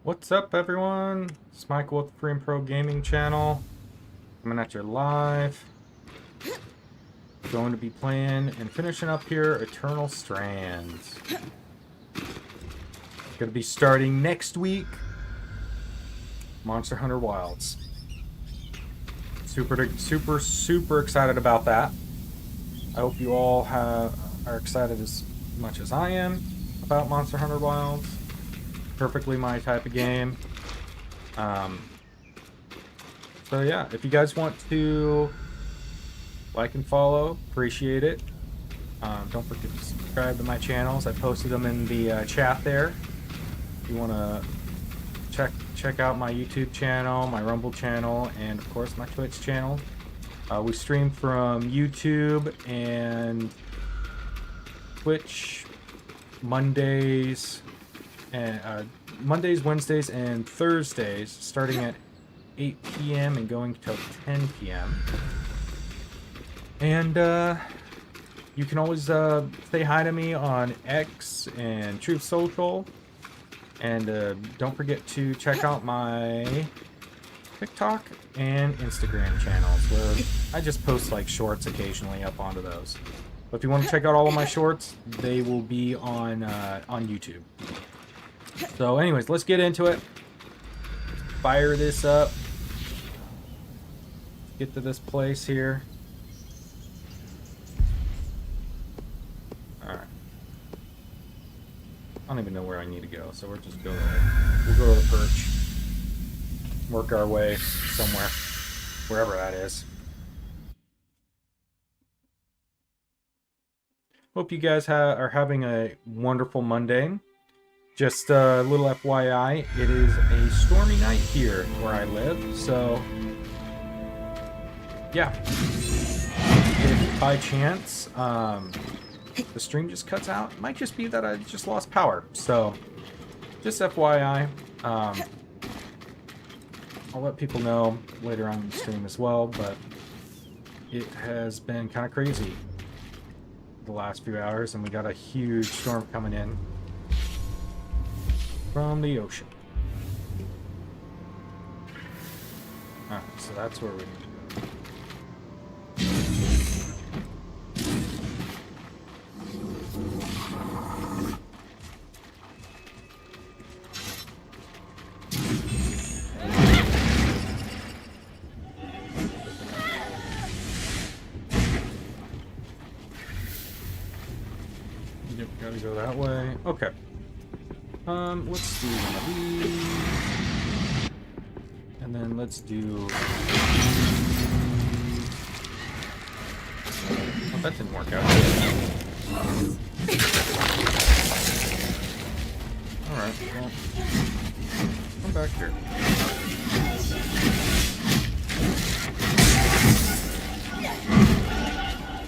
What's up, everyone? It's Michael with the Free and Pro Gaming channel. Coming at you live. Going to be playing and finishing up here Eternal Strands. Going to be starting next week. Monster Hunter Wilds. Super excited about that. I hope you all are excited as much as I am about Monster Hunter Wilds. Perfectly my type of game. So yeah, if you guys want to like and follow, appreciate it. Don't forget to subscribe to my channels. I posted them in the chat there. If you want to check out my YouTube channel, my Rumble channel, and of course my Twitch channel. We stream from YouTube and Twitch Mondays, Wednesdays, and Thursdays, starting at 8 p.m. and going till 10 p.m. And you can always say hi to me on X and Truth Social. And don't forget to check out my TikTok and Instagram channels, where I just post like shorts occasionally up onto those. But if you want to check out all of my shorts, they will be on YouTube. So anyways, let's get into it. Fire this up. Get to this place here. Alright. I don't even know where I need to go, so we'll just go there. We'll go to the perch. Work our way somewhere. Wherever that is. Hope you guys are having a wonderful Monday. Just a little FYI, it is a stormy night here where I live, so yeah. If by chance the stream just cuts out, it might just be that I just lost power. So just FYI, I'll let people know later on in the stream as well, but it has been kind of crazy the last few hours, and we got a huge storm coming in from the ocean. Alright, so that's where we need to go. Yep, gotta go that way. Okay. Let's do one of these. And then let's do... Oh, that didn't work out. Alright, well... Come back here.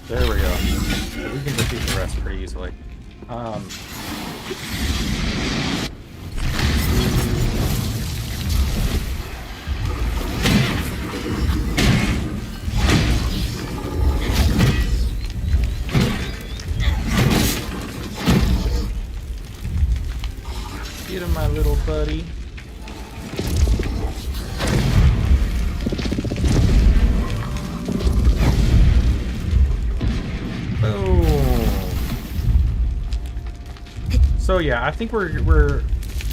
There we go. We can defeat the rest pretty easily. Get him, my little buddy. So yeah, I think we're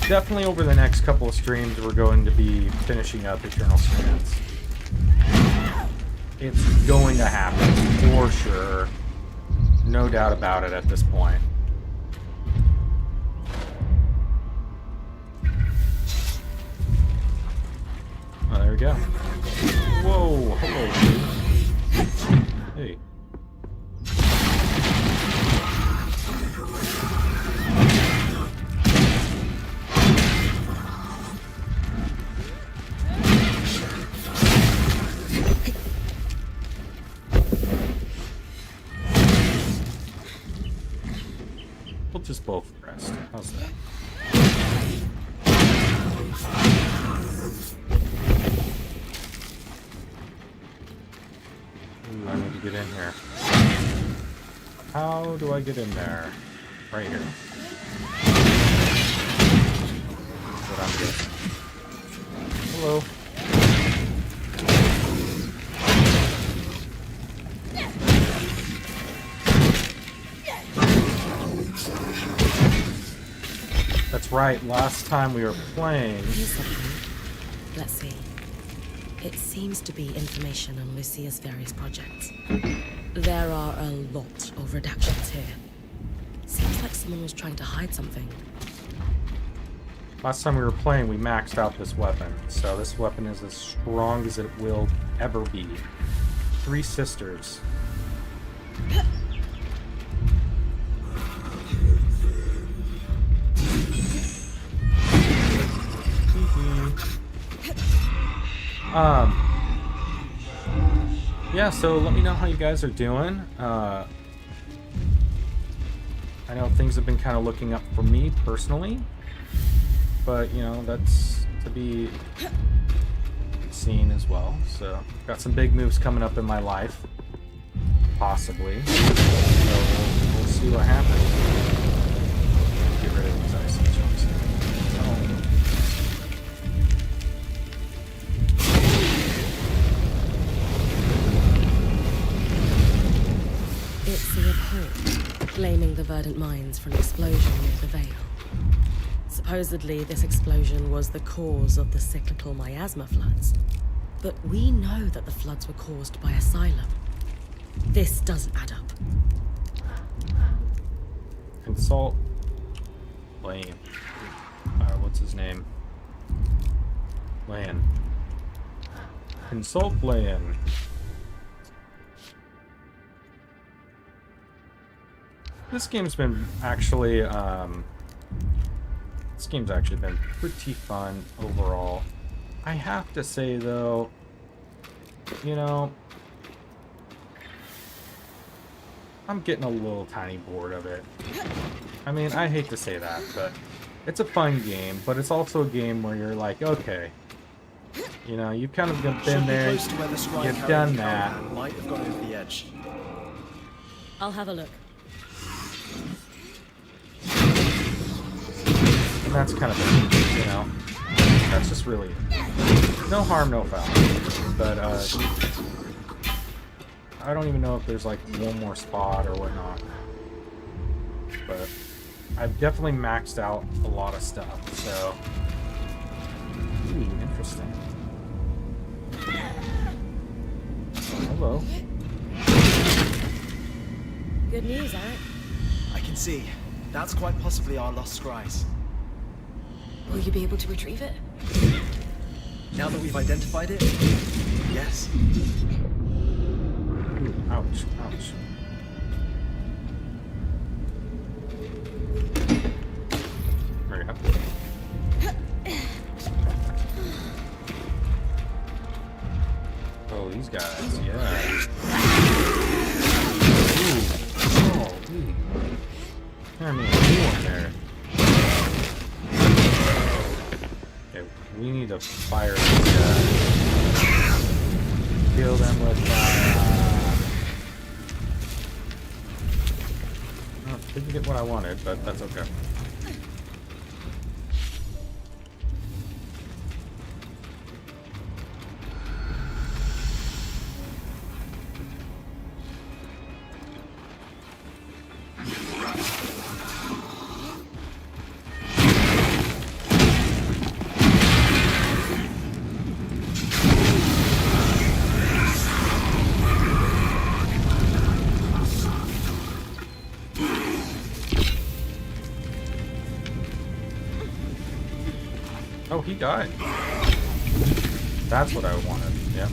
definitely over the next couple of streams we're going to be finishing up Eternal Strands. It's going to happen for sure. No doubt about it at this point. Oh, there we go. Whoa, hello. Hey. We'll just both rest. How's that? Ooh, I need to get in here. How do I get in there? Right here. what I'm guessing. Hello. That's right, last time we were playing... Here's something. Let's see. It seems to be information on Lucia's various projects. There are a lot of redactions here. Seems like someone was trying to hide something. Last time we were playing, we maxed out this weapon. So this weapon is as strong as it will ever be. 3 sisters. Yeah, so let me know how you guys are doing. I know things have been kind of looking up for me personally, but you know, that's to be seen as well. So, got some big moves coming up in my life, possibly. So we'll see what happens. Get rid of these icy chunks. Oh. It's a report blaming the Verdant Mines for an explosion near the Vale. Supposedly, this explosion was the cause of the cyclical miasma floods. But we know that the floods were caused by Asylum. This doesn't add up. Consult Lane. What's his name? Lan. Consult Lan. This game's been actually, this game's actually been pretty fun overall. I have to say though, you know, I'm getting a little tiny bored of it. I mean, I hate to say that, but it's a fun game, but it's also a game where you're like, okay, you know, you've kind of been there, you've done that. Might have gone over the edge. I'll have a look. And that's kind of it, you know. That's just really it. No harm, no foul. But, I don't even know if there's like one more spot or whatnot. But I've definitely maxed out a lot of stuff, so. Ooh, interesting. Hello. Good news, Eric. I can see. That's quite possibly our lost scries. Will you be able to retrieve it? Now that we've identified it, yes. Ooh, ouch, ouch. There you go. Oh, these guys, yeah. Ooh. Oh, ooh. I mean, you in there. Okay, we need to fire these guys. Kill them with fire. Oh, didn't get what I wanted, but that's okay. Oh, he died. That's what I wanted. Yeah.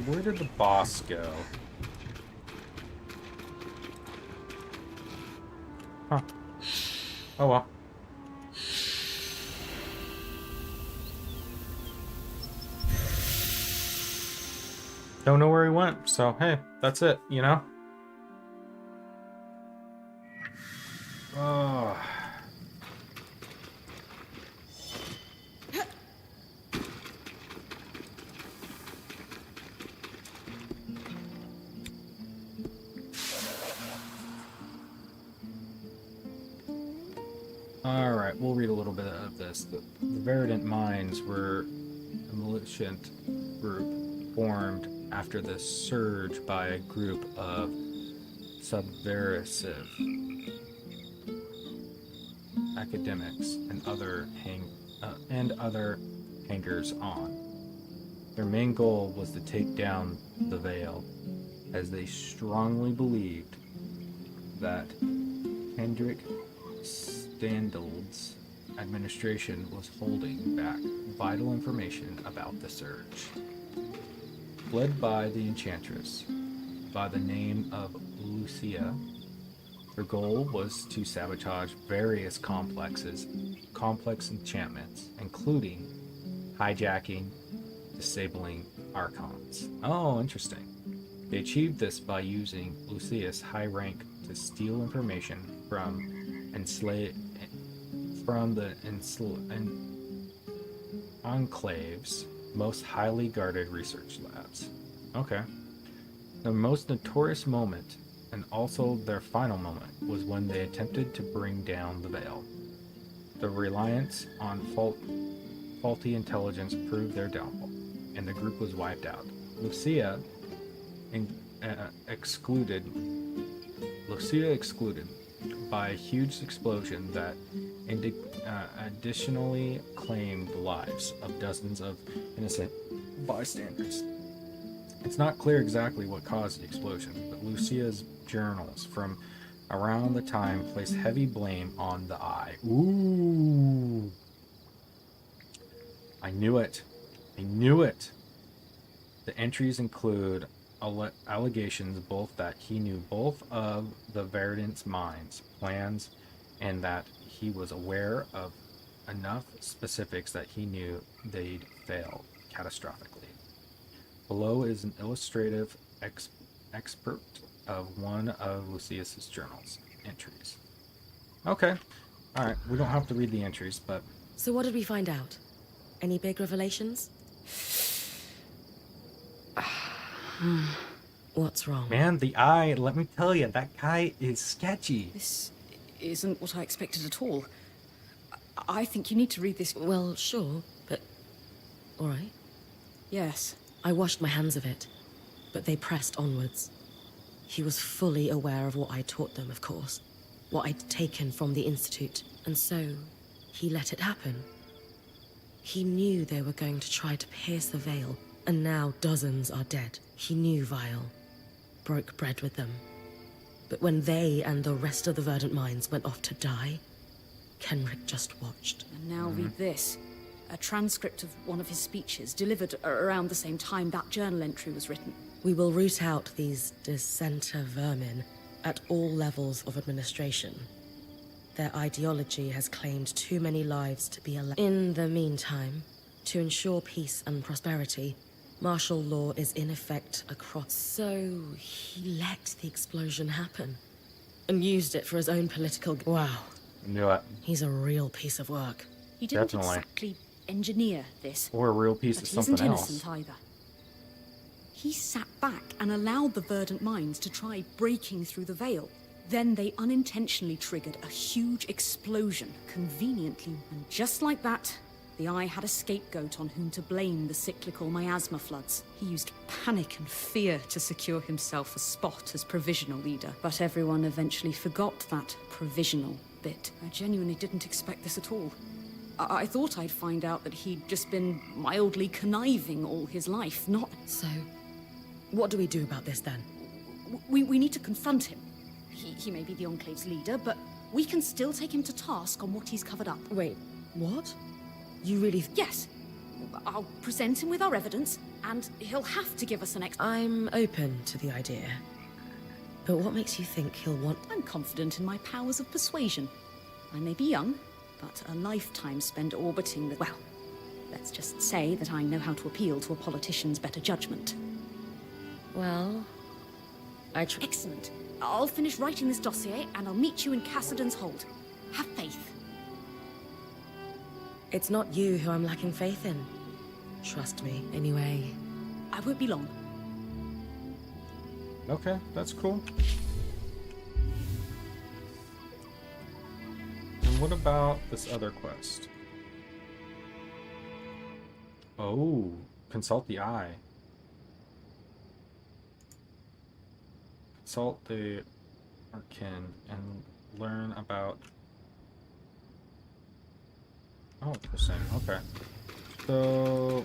Where did the boss go? Huh. Oh well. Don't know where he went, so hey, that's it, you know? Oh. Alright, we'll read a little bit of this. The Verdant Minds were a militant group formed after the surge by a group of subversive academics and other hangers-on. Their main goal was to take down the Veil, as they strongly believed that Hendrik Standeld's administration was holding back vital information about the surge. Led by the Enchantress, by the name of Lucia, their goal was to sabotage various complex enchantments, including hijacking, disabling archons. Oh, interesting. They achieved this by using Lucia's high rank to steal information from the Enclave's most highly guarded research labs. Okay. The most notorious moment, and also their final moment, was when they attempted to bring down the Veil. The reliance on faulty intelligence proved their downfall, and the group was wiped out. Lucia excluded by a huge explosion that additionally claimed the lives of dozens of innocent bystanders. It's not clear exactly what caused the explosion, but Lucia's journals from around the time place heavy blame on the Eye. Ooh. I knew it. I knew it. The entries include allegations both that he knew both of the Verdant's minds, plans, and that he was aware of enough specifics that he knew they'd fail catastrophically. Below is an illustrative excerpt of one of Lucius's journals entries. Okay. All right. We don't have to read the entries, but... So what did we find out? Any big revelations? What's wrong? Man, the Eye, let me tell you, that guy is sketchy. This isn't what I expected at all. I think you need to read this. Well, sure, but... All right. Yes. I washed my hands of it, but they pressed onwards. He was fully aware of what I taught them, of course. What I'd taken from the Institute, and so he let it happen. He knew they were going to try to pierce the veil, and now dozens are dead. He knew Vile. Broke bread with them. But when they and the rest of the Verdant Minds went off to die, Kenrick just watched. And now read this. A transcript of one of his speeches, delivered around the same time that journal entry was written. We will root out these dissenter vermin at all levels of administration. Their ideology has claimed too many lives to be allowed. In the meantime, to ensure peace and prosperity, martial law is in effect across. So he let the explosion happen and used it for his own political. Wow. Knew it. He's a real piece of work. He didn't Definitely. exactly engineer this. Or a real piece But of he something isn't else. innocent either. He sat back and allowed the Verdant Minds to try breaking through the veil. Then they unintentionally triggered a huge explosion, conveniently. And just like that, the Eye had a scapegoat on whom to blame the cyclical miasma floods. He used panic and fear to secure himself a spot as provisional leader. But everyone eventually forgot that provisional bit. I genuinely didn't expect this at all. I thought I'd find out that he'd just been mildly conniving all his life, not... So, what do we do about this then? We need to confront him. He may be the Enclave's leader, but we can still take him to task on what he's covered up. Wait, what? You really... Yes. I'll present him with our evidence, and he'll have to give us an I'm open to the idea. But what makes you think he'll want... I'm confident in my powers of persuasion. I may be young, but a lifetime spent orbiting the... Well, let's just say that I know how to appeal to a politician's better judgment. Well, Excellent. I'll finish writing this dossier, and I'll meet you in Cassidan's Hold. Have faith. It's not you who I'm lacking faith in. Trust me, anyway. I won't be long. Okay, that's cool. what about this other quest? Oh, consult the eye. Consult the Arkin and learn about... Oh, interesting. Okay. So...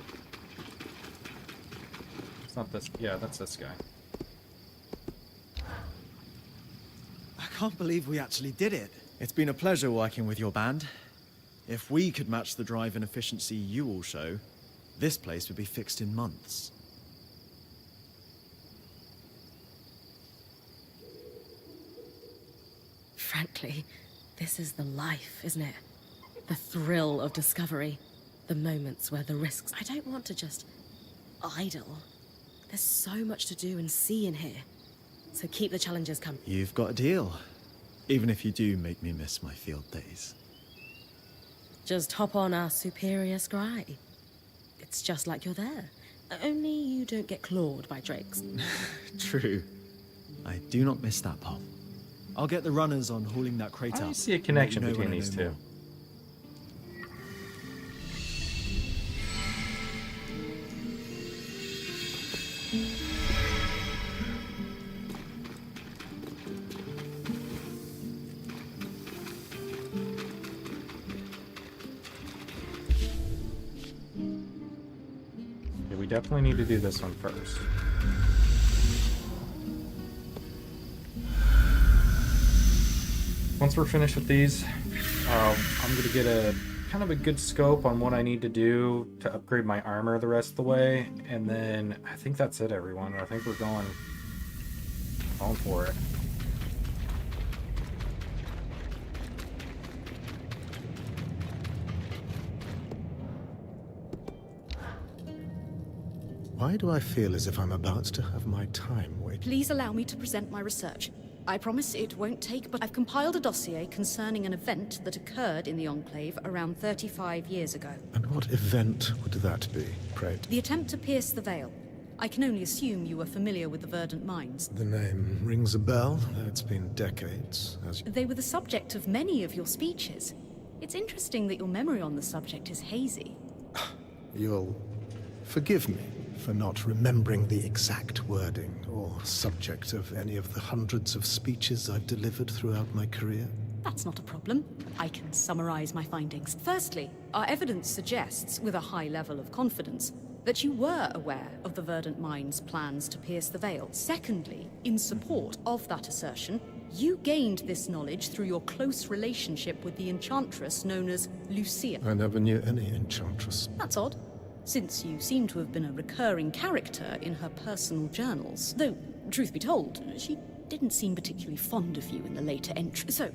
It's not this... Yeah, that's this guy. I can't believe we actually did it. It's been a pleasure working with your band. If we could match the drive and efficiency you all show, this place would be fixed in months. Frankly, this is the life, isn't it? The thrill of discovery. The moments where the risks... I don't want to just idle. There's so much to do and see in here. So keep the challenges coming. You've got a deal. Even if you do make me miss my field days. Just hop on our superior scry. It's just like you're there. Only you don't get clawed by drakes. True. I do not miss that part. I'll get the runners on hauling that crate up. I see a connection Let you know between when I these know two. more. Yeah, we definitely need to do this one first. Once we're finished with these, I'm going to get a kind of a good scope on what I need to do to upgrade my armor the rest of the way, and then I think that's it, everyone. I think we're going for it. Why do I feel as if I'm about to have my time waiting? Please allow me to present my research. I promise it won't take, but I've compiled a dossier concerning an event that occurred in the Enclave around 35 years ago. And what event would that be, pray? The attempt to pierce the veil. I can only assume you were familiar with the Verdant Mines. The name rings a bell, though it's been decades, as you... They were the subject of many of your speeches. It's interesting that your memory on the subject is hazy. You'll forgive me for not remembering the exact wording or subject of any of the hundreds of speeches I've delivered throughout my career. That's not a problem. I can summarize my findings. Firstly, our evidence suggests, with a high level of confidence, that you were aware of the Verdant Mines' plans to pierce the veil. Secondly, in support of that assertion, you gained this knowledge through your close relationship with the enchantress known as Lucia. I never knew any enchantress. That's odd, since you seem to have been a recurring character in her personal journals. Though, truth be told, she didn't seem particularly fond of you in the later entry. So,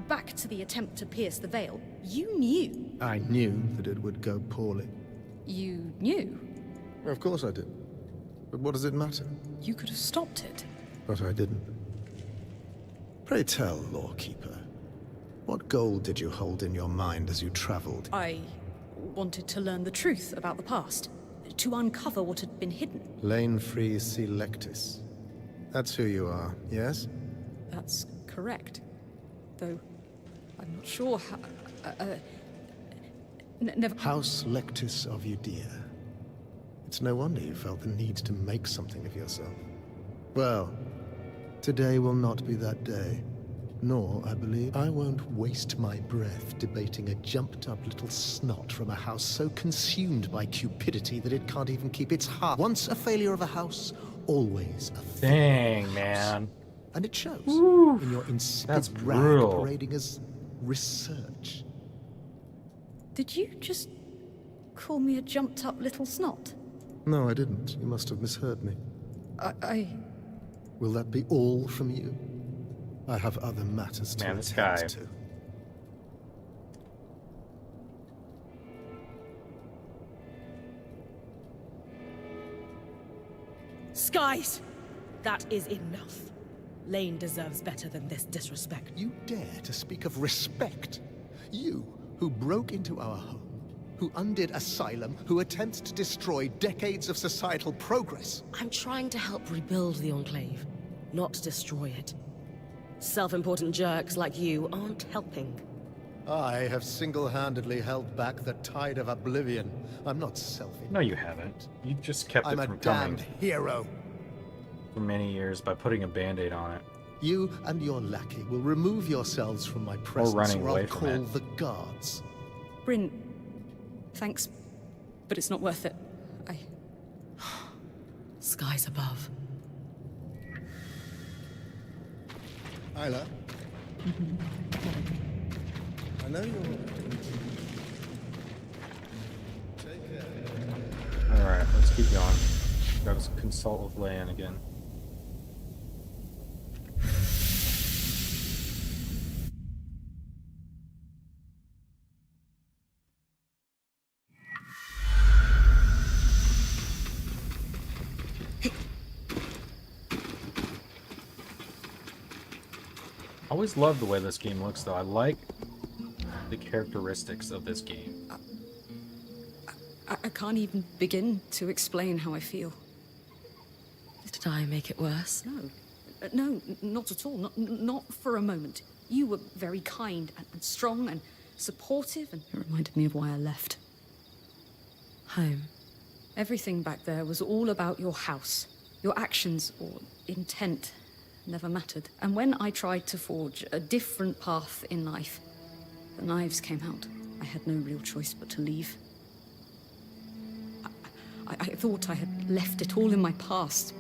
back to the attempt to pierce the veil. You knew. I knew that it would go poorly. You knew. Of course I did. But what does it matter? You could have stopped it. But I didn't. Pray tell, Lawkeeper, what goal did you hold in your mind as you traveled? I wanted to learn the truth about the past, to uncover what had been hidden. Lane Free Selectus. That's who you are, yes? That's correct. Though, I'm not sure how... never... House Lectus of Udea. It's no wonder you felt the need to make something of yourself. Well, today will not be that day. Nor, I believe, I won't waste my breath debating a jumped-up little snot from a house so consumed by cupidity that it can't even keep its heart. Once a failure of a house, always a failure Dang, of a house. man. And it shows Woo, in your that's insipid brag brutal. parading as research. Did you just call me a jumped-up little snot? No, I didn't. You must have misheard me. I... Will that be all from you? I have other matters to Man, this attend guy. to. Skies! That is enough. Lane deserves better than this disrespect. You dare to speak of respect? You, who broke into our home, who undid Asylum, who attempts to destroy decades of societal progress. I'm trying to help rebuild the Enclave, not destroy it. Self-important jerks like you aren't helping. I have single-handedly held back the tide of oblivion. I'm not selfish. No, you haven't. You just kept I'm it a from damned coming hero. for many years by putting a band-aid on it. You and your lackey will remove yourselves from my presence, running or away I'll from call it. the guards. Bryn, thanks, but it's not worth it. Skies above. Isla? I know you're... Take care. Alright, let's keep going. Gotta consult with Lan again. I always love the way this game looks, though. I like the characteristics of this game. I can't even begin to explain how I feel. Did I make it worse? No, not at all. Not for a moment. You were very kind and strong and supportive, and it reminded me of why I left. Home. Everything back there was all about your house. Your actions or intent never mattered. And when I tried to forge a different path in life, the knives came out. I had no real choice but to leave. I thought I had left it all in my past,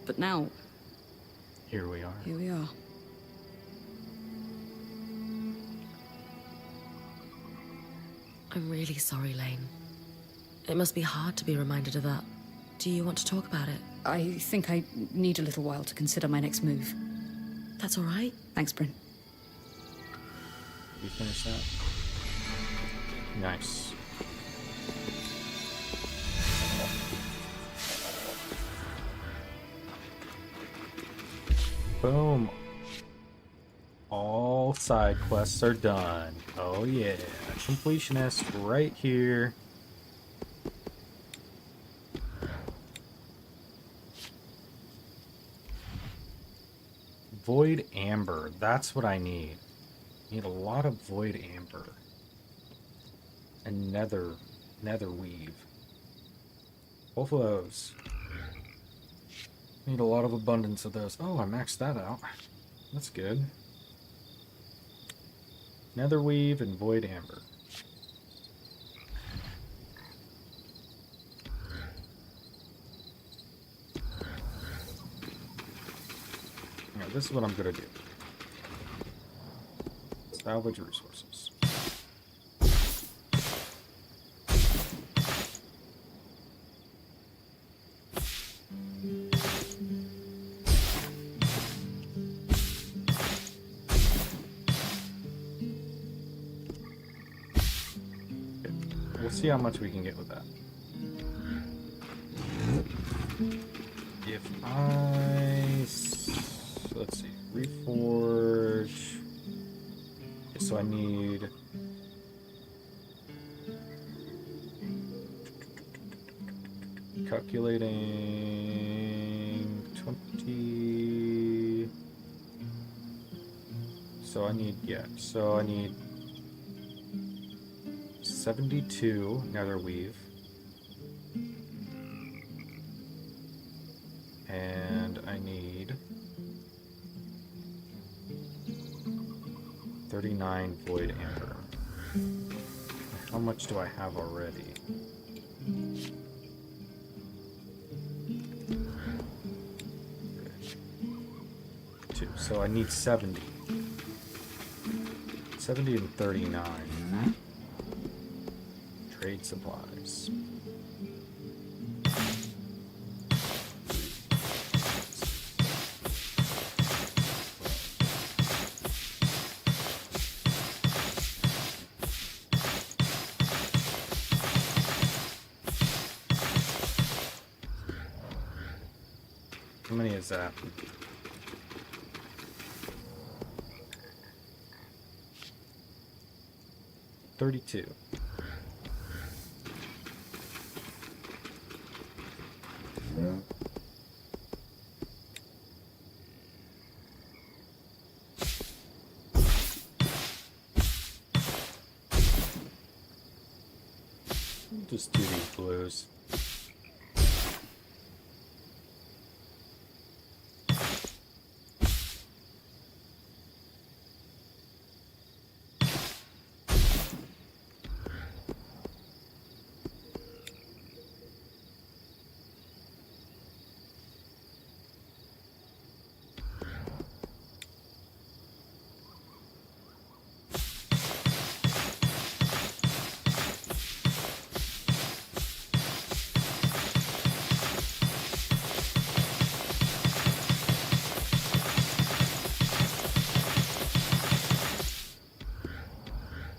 but now... Here we are. Here we are. I'm really sorry, Lane. It must be hard to be reminded of that. Do you want to talk about it? I think I need a little while to consider my next move. That's all right. Thanks, Bryn. You finish that? Nice. Boom. All side quests are done. Oh yeah. Completionist right here. Void Amber. That's what I need. Need a lot of Void Amber. And Nether Weave. Both of those. Need a lot of abundance of those. Oh, I maxed that out. That's good. Nether Weave and Void Amber. Yeah, this is what I'm gonna do. Salvage resources. We'll see how much we can get with that. If let's see, reforge. Okay, so I need calculating 20. So I need, yeah, so I need 72 nether weave. And I need 39 void amber. How much do I have already? Two. So I need 70. 70 and 39. Trade supplies. How many is that? $32. Just do these blues.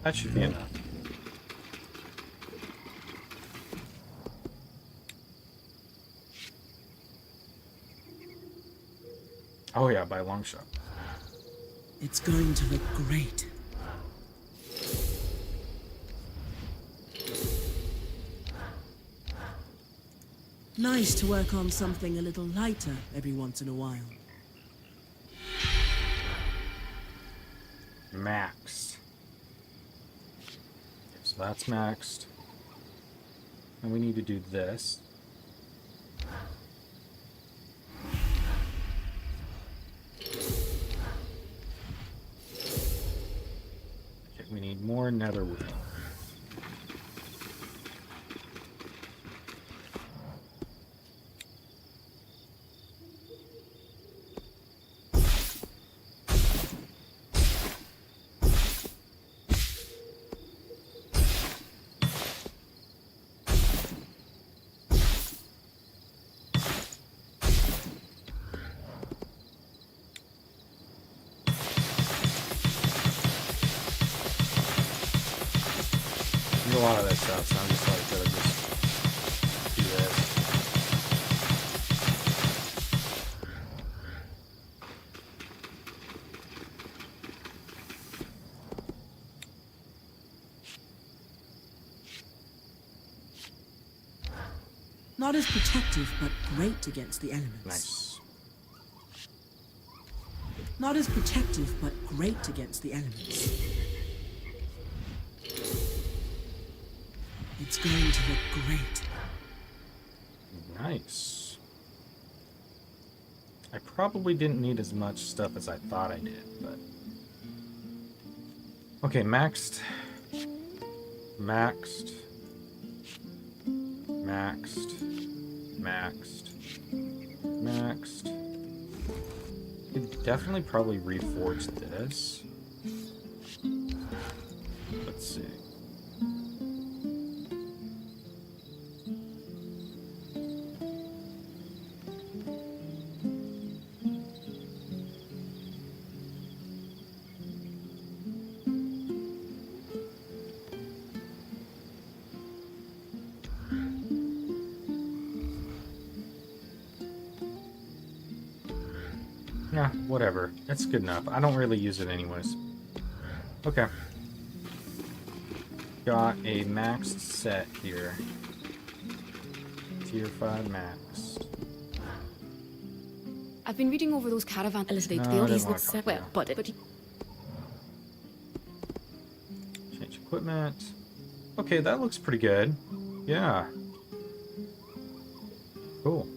That should be enough. Oh yeah, by a long shot. It's going to look great. Nice to work on something a little lighter every once in a while. Maxed. So that's maxed. And we need to do this. Okay, we need more nether wheel. A lot of that stuff, so I'm just like gonna just do this. Not as protective, but great against the elements. Nice. Not as protective, but great against the elements. It's going to look great. Nice. I probably didn't need as much stuff as I thought I did, but... Okay, maxed. Maxed. Maxed. Maxed. Maxed. Could definitely probably reforge this. Let's see. Yeah, whatever. It's good enough. I don't really use it anyways. Okay. Got a maxed set here. Tier 5 maxed. I've been reading over those caravan Elizabeth, No, the I oldies didn't look wanna so copy well, that. but Change equipment. Okay, that looks pretty good. Yeah. Cool.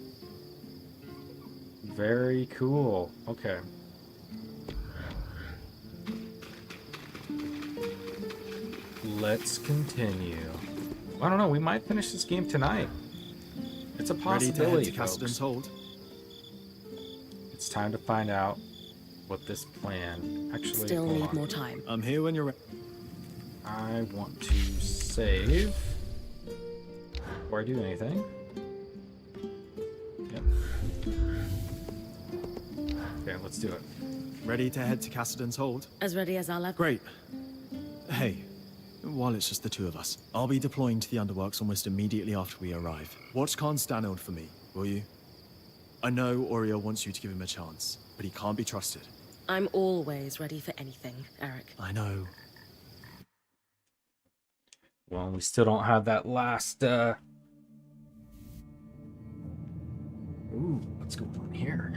Very cool. Okay. Let's continue. I don't know, we might finish this game tonight. It's a Ready to head possibility, to Cassidy's folks. Hold? It's time to find out what this plan actually... still hold need on. more time. I'm here when you're ready. I want to save before I do anything. Yep. Okay, let's do it. Ready to head to Cassidy's Hold? As ready as I'll ever. Great. Hey, while it's just the two of us, I'll be deploying to the Underworks almost immediately after we arrive. Watch Khan Stanold for me, will you? I know Oriel wants you to give him a chance, but he can't be trusted. I'm always ready for anything, Eric. I know. Well, we still don't have that last, Ooh, what's going on here?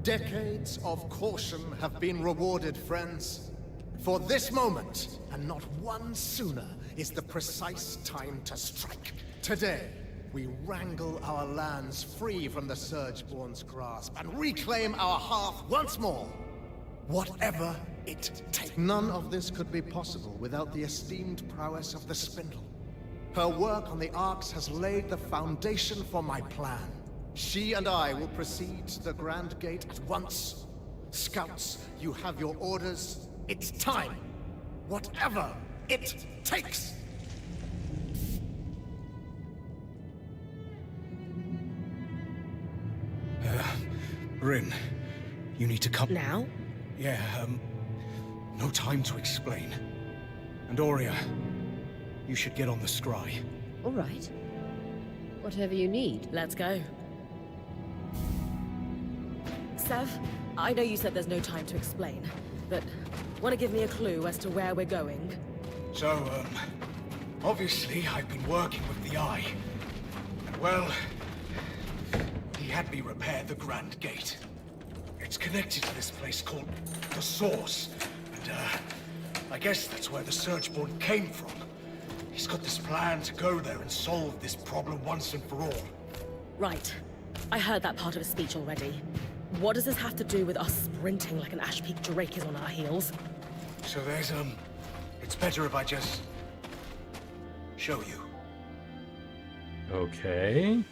Decades of caution have been rewarded, friends. For this moment, and not one sooner, is the precise time to strike. Today, we wrangle our lands free from the Surgeborn's grasp and reclaim our hearth once more. Whatever it takes. None of this could be possible without the esteemed prowess of the Spindle. Her work on the Arcs has laid the foundation for my plan. She and I will proceed to the Grand Gate at once. Scouts, you have your orders. It's time. Whatever it takes. Rin, you need to come. Now? Yeah, no time to explain. And Aurea, you should get on the scry. All right. Whatever you need. Let's go. Sev, I know you said there's no time to explain, but want to give me a clue as to where we're going? So, obviously I've been working with the Eye. And well, he had me repair the Grand Gate. It's connected to this place called the Source, and I guess that's where the Surgeborn came from. He's got this plan to go there and solve this problem once and for all. Right. I heard that part of his speech already. What does this have to do with us sprinting like an Ash Peak Drake is on our heels? So there's, it's better if I just show you. Okay.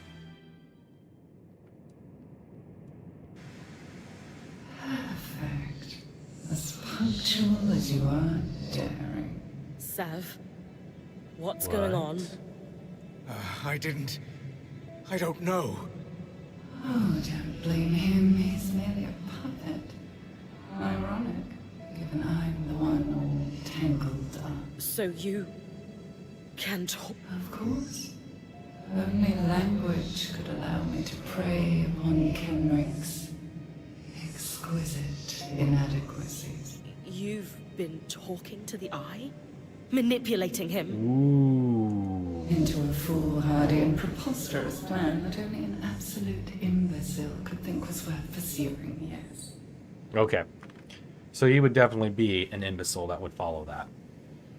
Perfect. As punctual as you are daring. Sev, what's going on? I don't know. Oh, don't blame him. He's merely a puppet. Ironic, given I'm the one all tangled up. So you can talk? Of course. Only language could allow me to prey upon Kenrick's exquisite inadequacies. You've been talking to the Eye? Manipulating him? Ooh. Into a foolhardy and preposterous plan that only an absolute imbecile could think was worth pursuing, yes. Okay. So he would definitely be an imbecile that would follow that.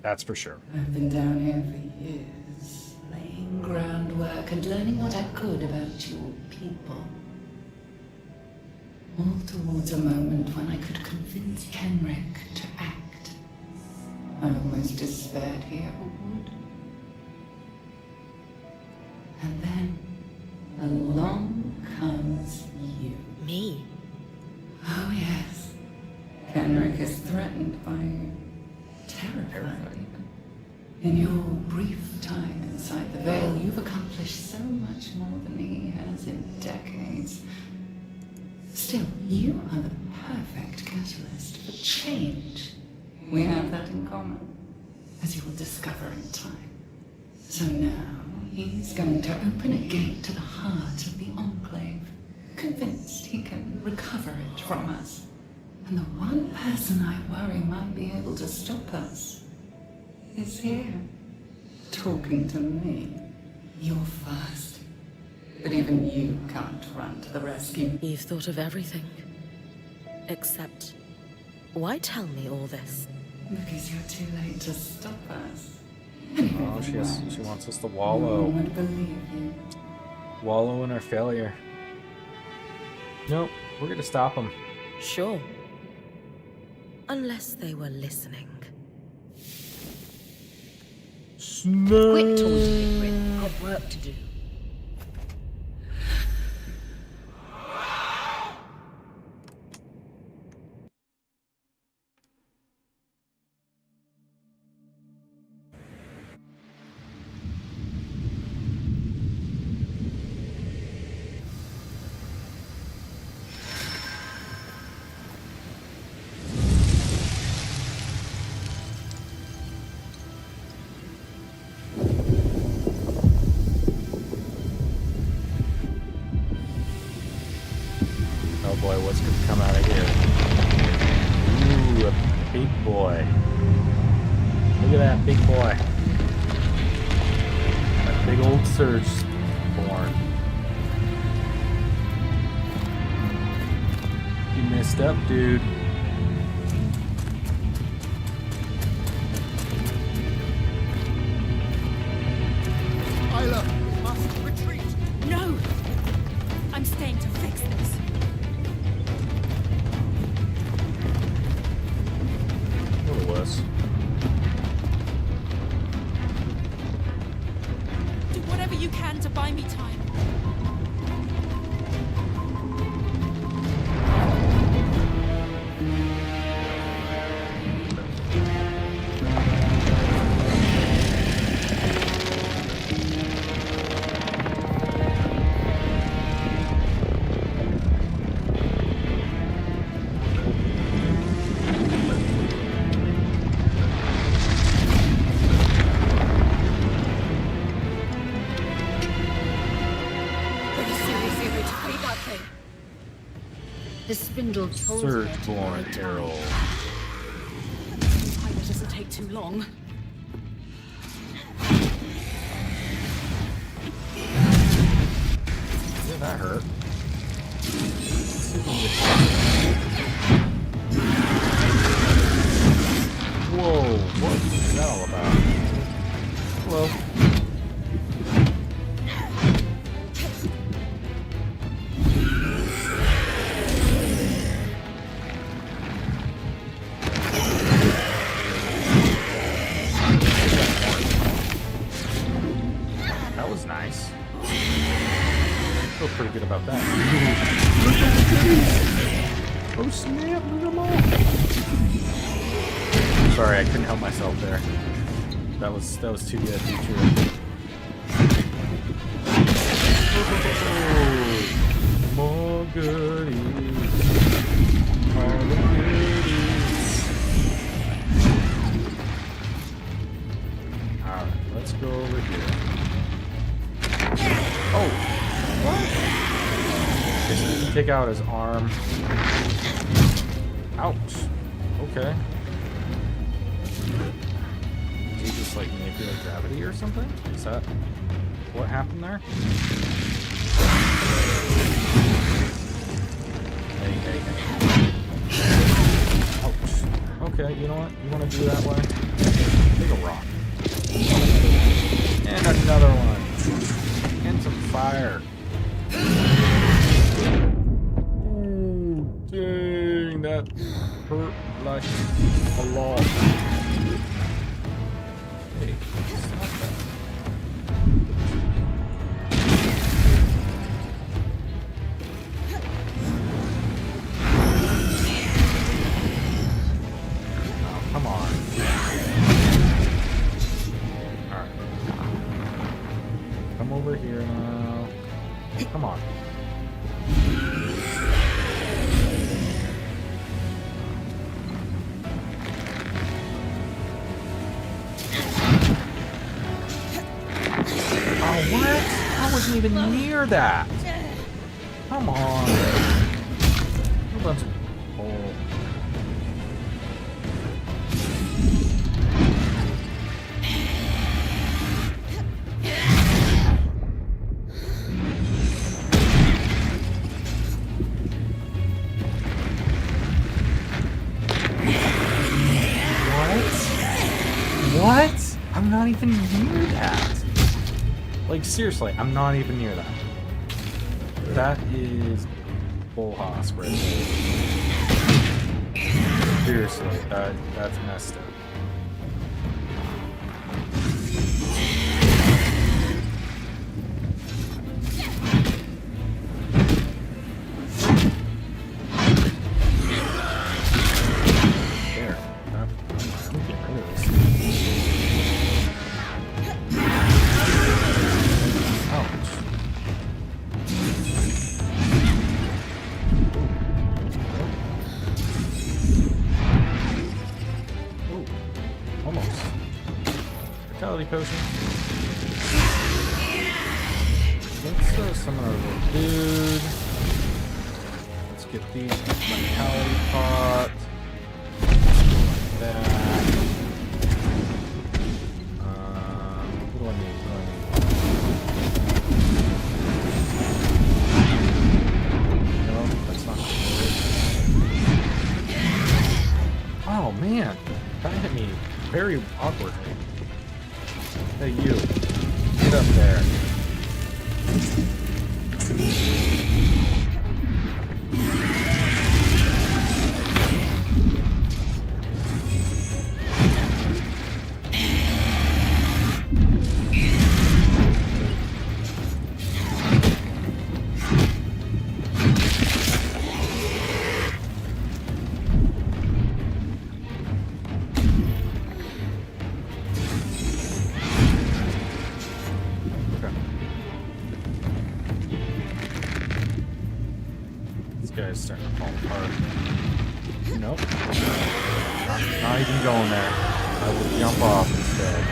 That's for sure. I've been down here for years, laying groundwork and learning what I could about your people. All towards a moment when I could convince Kenrick to act. I almost despaired he ever would. And then, along comes you. Me? Oh yes. Kenrick is threatened by you. Terrified even. In your brief time inside the Veil, you've accomplished so much more than he has in decades. Still, you are the perfect catalyst for change. We have that in common, as you will discover in time. So now, he's going to open a gate to the heart of the Enclave, convinced he can recover it from us. And the one person I worry might be able to stop us is here, talking to me. You're fast, but even you can't run to the rescue. You've thought of everything. Except, why tell me all this? Because you're too late to stop us. Oh, she wants us to No wallow. one would believe you. Wallow in our failure. Nope, we're gonna stop them. Sure. Unless they were listening. Quit taunting me, Rin. Got work to do. Oh boy, what's gonna come out of here? Ooh, a big boy. Look at that big boy. That big old surge born. You messed up, dude. fix this. A little less. Do whatever you can to buy me time. The spindle told me Surgeborn Arrow. I hope it doesn't take too long. Yeah, that hurt. Whoa, what is that all about? Hello. That was nice. Feel pretty good about that. Oh snap, look at them all. Sorry, I couldn't help myself there. That was too good to be true. More goodies. All the goodies. Alright, let's go over here. Oh! What? Okay, so you can take out his arm. Ouch. Okay. Did he just like manipulate gravity or something? Is that what happened there? Hey. Ouch. Okay, you know what? You want to do that way? Take a rock. And another one. And some fire. Ooh, dang, that hurt like a lot. Hey, stop that. Oh, come on. Alright. Come over here now. Come on. Oh, what? I wasn't even near that. Come on. Hold on. Oh. What? I'm not even near that. Like, seriously, I'm not even near that. That is bull hoss right there. Seriously, that's messed up. There. I'm getting rid of this. Ouch. Ooh, almost. Vitality potion. Let's summon our little dude. Let's get the vitality pot. That. What do I need? No, that's not good. Oh man, that hit me very awkwardly. Hey you, get up there. guy's starting to fall apart. Nope. Not even going there. I will jump off instead.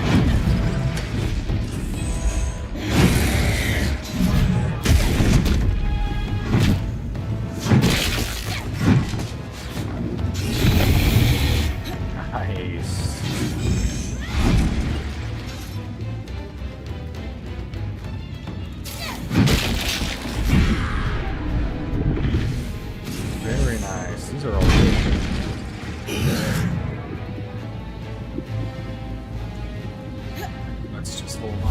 Nice. Very nice. These are all good. Let's just hold on.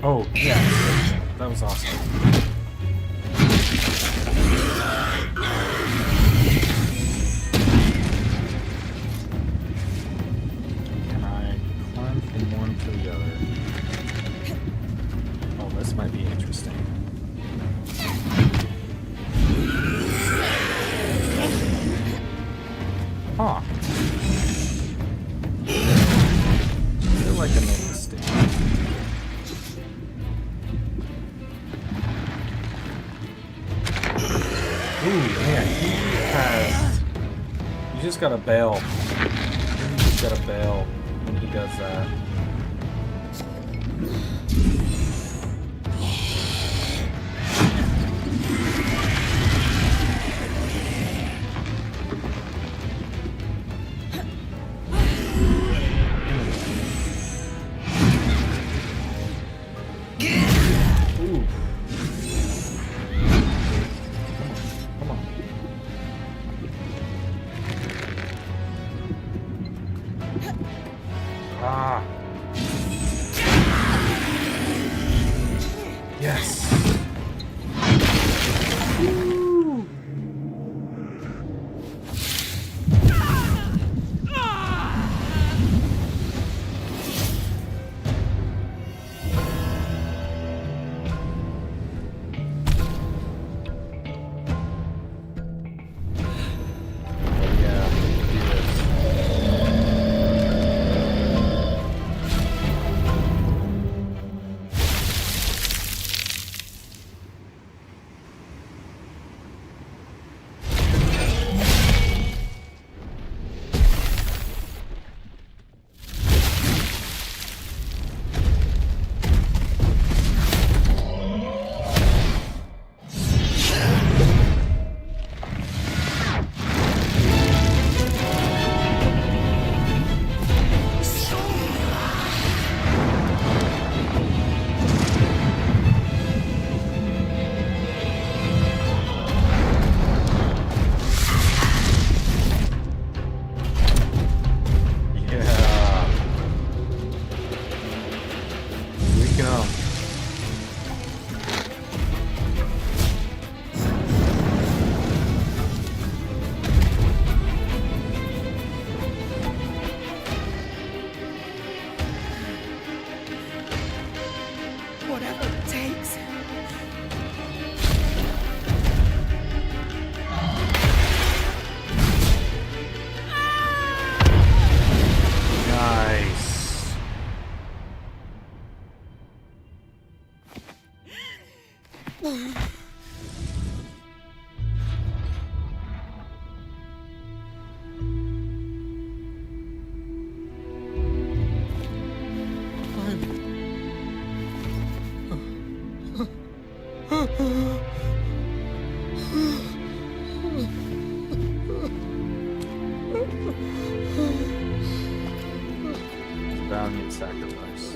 Oh, yeah. That was awesome. Can I climb from one to the other? Oh, this might be interesting. Huh. I feel like I made a mistake. Ooh, man, he has... You just gotta bail. You just gotta bail when he does that. Ooh. Come on. Ah. Yes. Yeah, do this. Yeah. Here we go. Whatever it takes. Nice. Valiant sacrifice.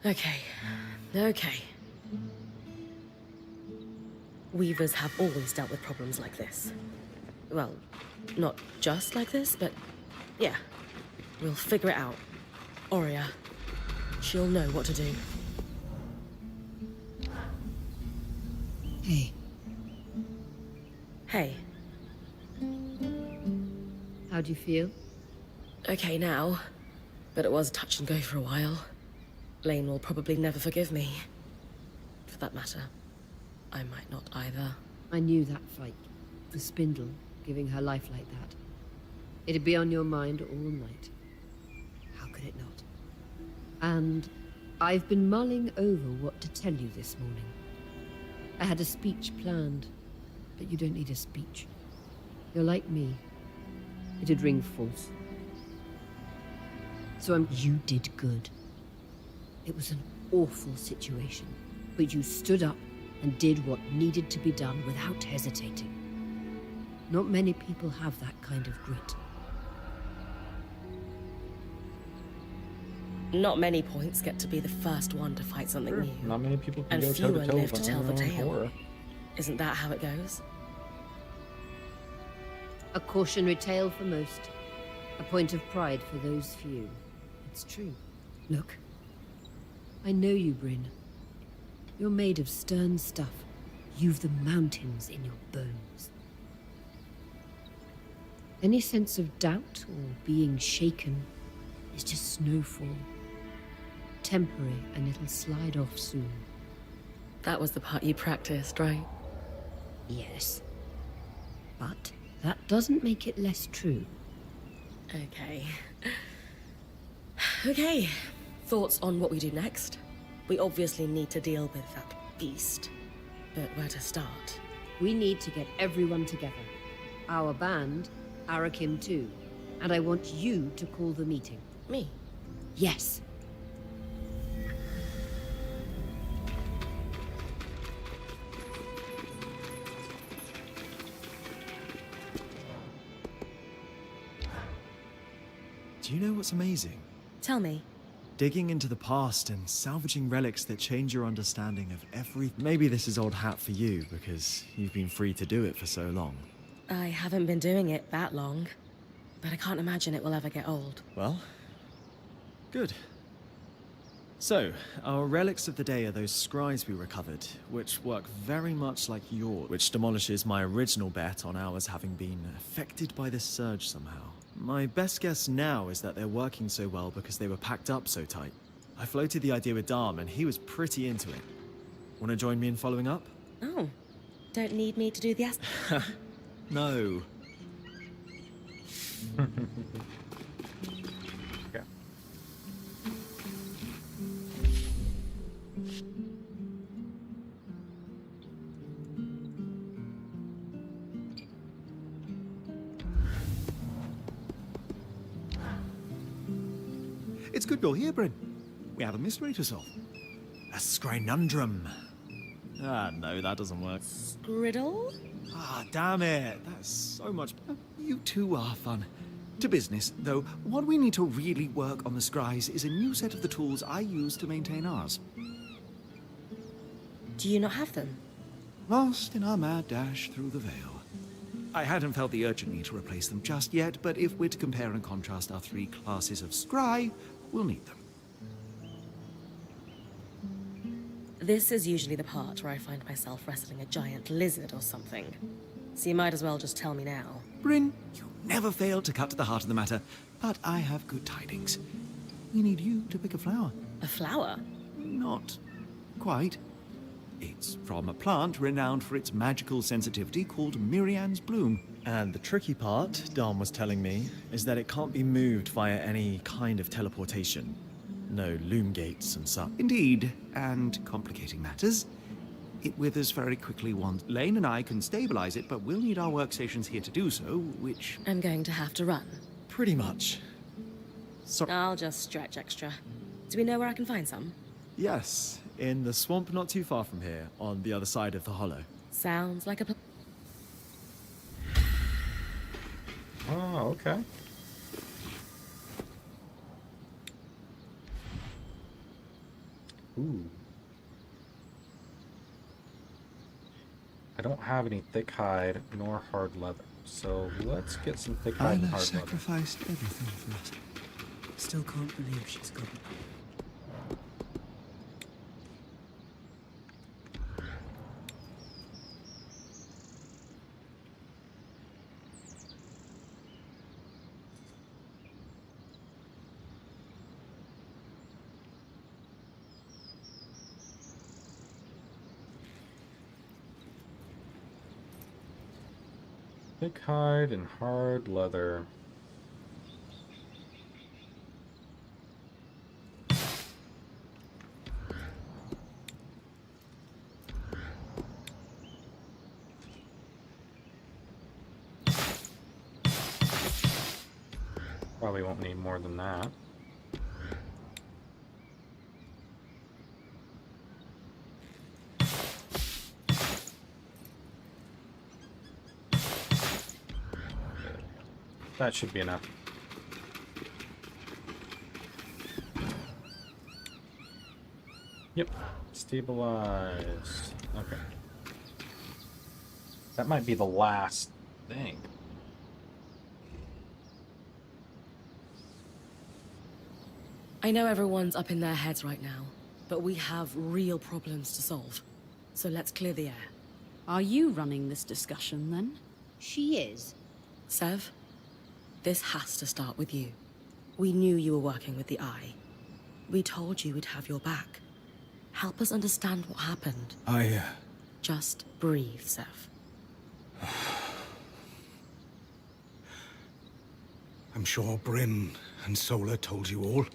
Okay. Okay. Weavers have always dealt with problems like this. Well, not just like this, but yeah. We'll figure it out. Aurea. She'll know what to do. Hey, Hey. How do you feel? Okay now. But it was touch and go for a while. Lane will probably never forgive me. For that matter, I might not either. I knew that fight. The spindle, giving her life like that. It'd be on your mind all night. How could it not? And I've been mulling over what to tell you this morning. I had a speech planned, but you don't need a speech. You're like me. It'd ring false. You did good. It was an awful situation, but you stood up and did what needed to be done without hesitating. Not many people have that kind of grit. Not many points get to be the first one to fight something Sure. new. Not many people can And go fewer toe-to-toe live with to tell the their own tale. horror. Isn't that how it goes? A cautionary tale for most. A point of pride for those few. It's true. Look. I know you, Bryn. You're made of stern stuff. You've the mountains in your bones. Any sense of doubt or being shaken is just snowfall. Temporary, and it'll slide off soon. That was the part you practiced, right? Yes. But that doesn't make it less true. Okay. Okay. Thoughts on what we do next? We obviously need to deal with that beast. But where to start? We need to get everyone together. Our band, Arakim too. And I want you to call the meeting. Me? Yes. Do you know what's amazing? Tell me. Digging into the past and salvaging relics that change your understanding of every... Maybe this is old hat for you, because you've been free to do it for so long. I haven't been doing it that long, but I can't imagine it will ever get old. Well, good. So, our relics of the day are those scries we recovered, which work very much like yours, which demolishes my original bet on ours having been affected by this surge somehow. My best guess now is that they're working so well because they were packed up so tight. I floated the idea with Dharm and he was pretty into it. Want to join me in following up? Oh. Don't need me to do the No. Okay. It's good you're here, Bryn. We have a mystery to solve. A scrinundrum. Ah, no, that doesn't work. Griddle? Ah, damn it. That's so much... You two are fun. To business, though, what we need to really work on the scries is a new set of the tools I use to maintain ours. Do you not have them? Lost in our mad dash through the Veil. I hadn't felt the urgent need to replace them just yet, but if we're to compare and contrast our three classes of scry, we'll need them. This is usually the part where I find myself wrestling a giant lizard or something. So you might as well just tell me now. Bryn, you never fail to cut to the heart of the matter, but I have good tidings. We need you to pick a flower. A flower? Not quite. It's from a plant renowned for its magical sensitivity called Mirian's Bloom. And the tricky part, Dharm was telling me, is that it can't be moved via any kind of teleportation. No loom gates and such. Indeed, and complicating matters, it withers very quickly once. Lane and I can stabilize it, but we'll need our workstations here to do so, which... I'm going to have to run. Pretty much. So I'll just stretch extra. Do we know where I can find some? yes, in the swamp not too far from here, on the other side of the hollow. Sounds like a Oh, okay. Ooh. I don't have any thick hide nor hard leather, so let's get some thick hide and I've hard leather. sacrificed everything for it. Still can't believe she's gone. Thick hide and hard leather. Probably won't need more than that. That should be enough. Yep. Stabilized. Okay. That might be the last thing. I know everyone's up in their heads right now, but we have real problems to solve. So let's clear the air. Are you running this discussion, then? She is. Sev, this has to start with you. We knew you were working with the Eye. We told you we'd have your back. Help us understand what happened. Just breathe, Sev. I'm sure Bryn and Sola told you all.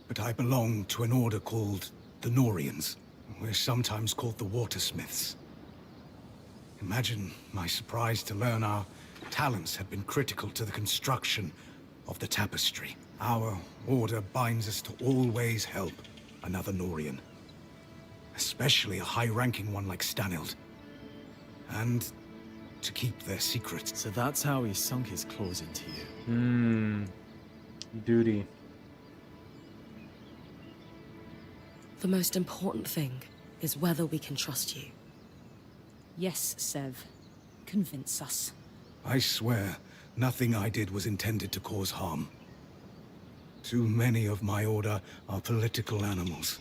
But I belong to an order called the Norians. We're sometimes called the Watersmiths. Imagine my surprise to learn our talents had been critical to the construction of the tapestry. Our order binds us to always help another Norian. Especially a high-ranking one like Stanild. And to keep their secrets. So that's how he sunk his claws into you. Duty. The most important thing is whether we can trust you. Yes, Sev. Convince us. I swear, nothing I did was intended to cause harm. Too many of my order are political animals.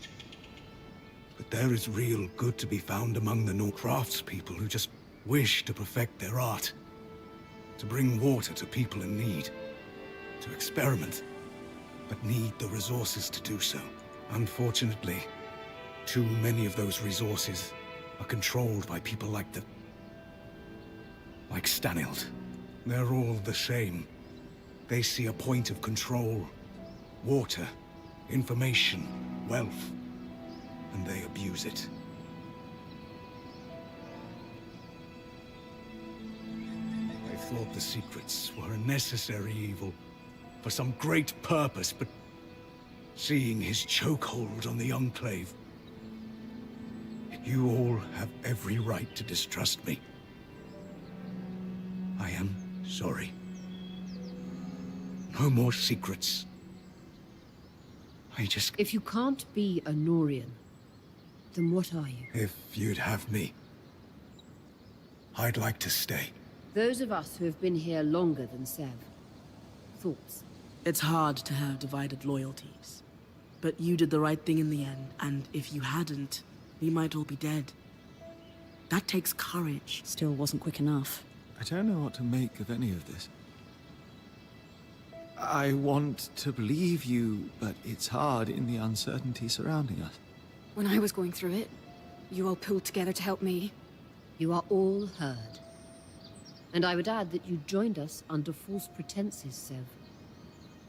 But there is real good to be found among the craftspeople who just wish to perfect their art. To bring water to people in need. To experiment, but need the resources to do so. Unfortunately, too many of those resources are controlled by people like Stanild. They're all the same. They see a point of control, water, information, wealth, and they abuse it. I thought the secrets were a necessary evil for some great purpose, but seeing his chokehold on the Enclave, you all have every right to distrust me. I am sorry. No more secrets. If you can't be a Norian, then what are you? If you'd have me, I'd like to stay. Those of us who have been here longer than Sev. Thoughts? It's hard to have divided loyalties. But you did the right thing in the end, and if you hadn't, we might all be dead. That takes courage. Still wasn't quick enough. I don't know what to make of any of this. I want to believe you, but it's hard in the uncertainty surrounding us. When I was going through it, you all pulled together to help me. You are all heard. And I would add that you joined us under false pretenses, Sev.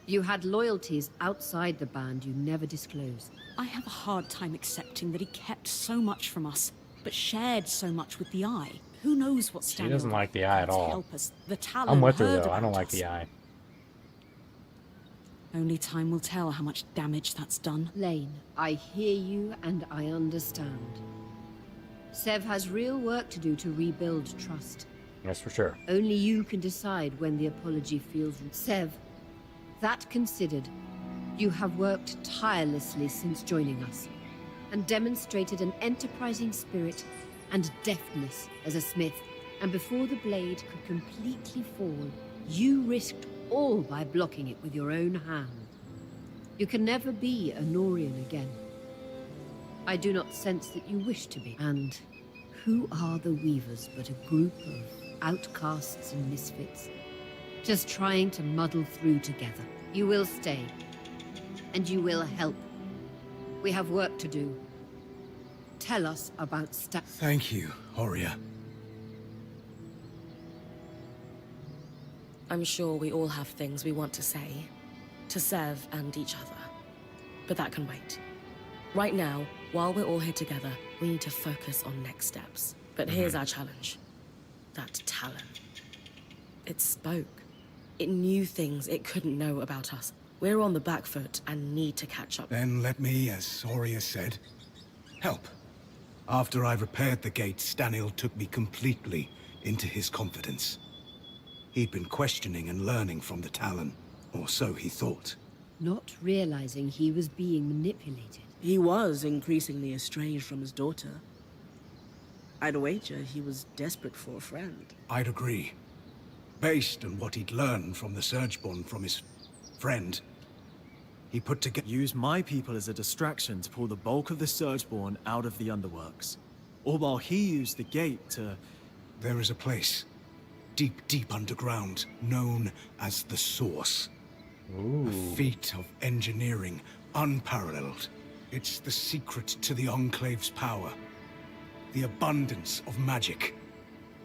You had loyalties outside the band you never disclosed. I have a hard time accepting that he kept so much from us, but shared so much with the Eye. Who knows what She doesn't like the Eye at all. help us. The Talon I'm with her heard though. I don't about like us. the Eye. Only time will tell how much damage that's done. Lane, I hear you and I understand. Sev has real work to do to rebuild trust. That's for sure. Only you can decide when the apology feels... Sev, that considered, You have worked tirelessly since joining us, and demonstrated an enterprising spirit and deftness as a smith. And before the blade could completely fall, you risked all by blocking it with your own hand. You can never be a Norian again. I do not sense that you wish to be. And who are the Weavers but a group of outcasts and misfits, just trying to muddle through together? You will stay, and you will help. We have work to do. Tell us about Thank you, Horia. I'm sure we all have things we want to say, to Sev and each other. But that can wait. Right now, while we're all here together, we need to focus on next steps. But here's our challenge. That Talon. It spoke. It knew things it couldn't know about us. We're on the back foot and need to catch up. Then let me, as Horia said, help. After I repaired the gate, Stanil took me completely into his confidence. He'd been questioning and learning from the Talon, or so he thought. Not realizing he was being manipulated. He was increasingly estranged from his daughter. I'd wager he was desperate for a friend. I'd agree. Based on what he'd learned from the Surgeborn from his friend, he put together... Use my people as a distraction to pull the bulk of the Surgeborn out of the Underworks. All while he used the gate to... There is a place, deep, deep underground, known as the Source. Ooh. A feat of engineering unparalleled. It's the secret to the Enclave's power. The abundance of magic.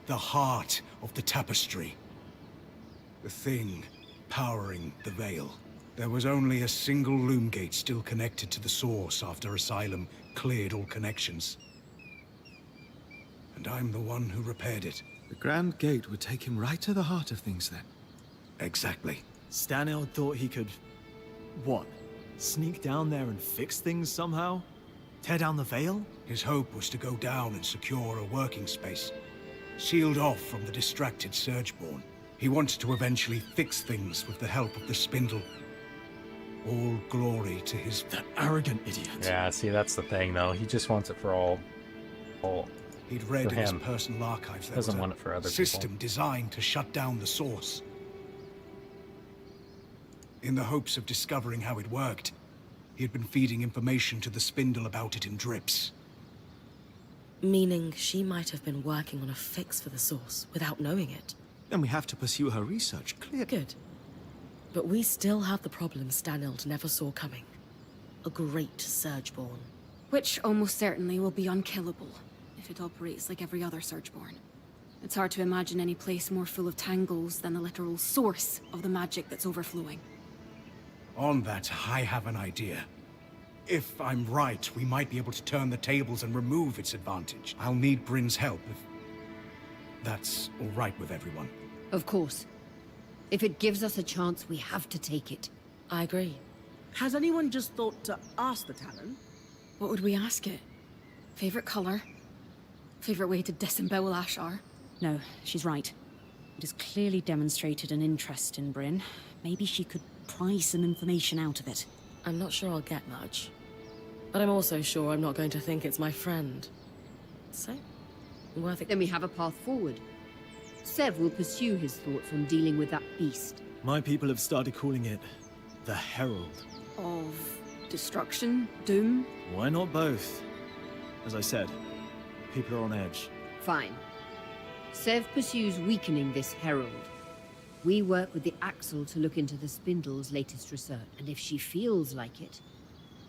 The heart of the tapestry. The thing powering the Veil. There was only a single loom gate still connected to the Source after Asylum cleared all connections. And I'm the one who repaired it. The Grand Gate would take him right to the heart of things then. Exactly. Stanil thought he could... what? Sneak down there and fix things somehow? Tear down the Veil? His hope was to go down and secure a working space, sealed off from the distracted Surgeborn. He wanted to eventually fix things with the help of the Spindle. All glory to his... That arrogant idiot. Yeah, see, that's the thing, though. He just wants it for all. He'd read For in his him. personal archives there Doesn't was want a it for other system people. designed to shut down the Source. In the hopes of discovering how it worked, he had been feeding information to the Spindle about it in drips. Meaning she might have been working on a fix for the Source without knowing it. Then we have to pursue her research, clearly. Good. But we still have the problem Stanild never saw coming. A great Surgeborn. Which almost certainly will be unkillable, if it operates like every other Surgeborn. It's hard to imagine any place more full of tangles than the literal source of the magic that's overflowing. On that, I have an idea. If I'm right, we might be able to turn the tables and remove its advantage. I'll need Bryn's help if that's all right with everyone. Of course. If it gives us a chance, we have to take it. I agree. Has anyone just thought to ask the Talon? What would we ask it? Favorite color? Favorite way to disembowel Ashar? No, she's right. It has clearly demonstrated an interest in Bryn. Maybe she could pry some information out of it. I'm not sure I'll get much. But I'm also sure I'm not going to think it's my friend. So, worth it. Then we have a path forward. Sev will pursue his thoughts on dealing with that beast. My people have started calling it the Herald. Of destruction? Doom? Why not both? As I said, people are on edge. Fine. Sev pursues weakening this herald. We work with the Axle to look into the Spindle's latest research. And if she feels like it,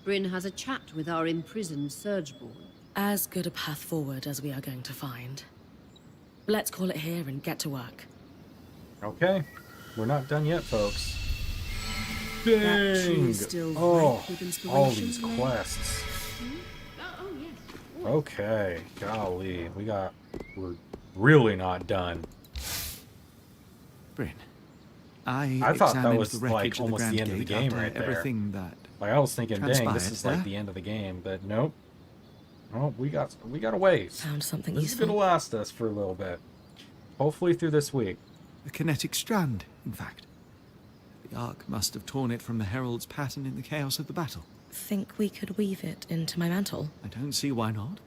Bryn has a chat with our imprisoned Surgeborn. As good a path forward as we are going to find. Let's call it here and get to work. Okay. We're not done yet, folks. That tree Dang! is still Oh, ripe with inspiration, all these man. quests. Okay, golly. We're really not done. Bryn, I thought that examined was, the like, wreckage of the almost the Grand end of the Gate game after right there. everything that... Like, I was thinking, dang, this transpired is like there. the end of the game, but nope. Oh, we got a ways. Found something This is useful. gonna last us for a little bit. Hopefully through this week. A kinetic strand, in fact. The Ark must have torn it from the Herald's pattern in the chaos of the battle. Think we could weave it into my mantle? I don't see why not.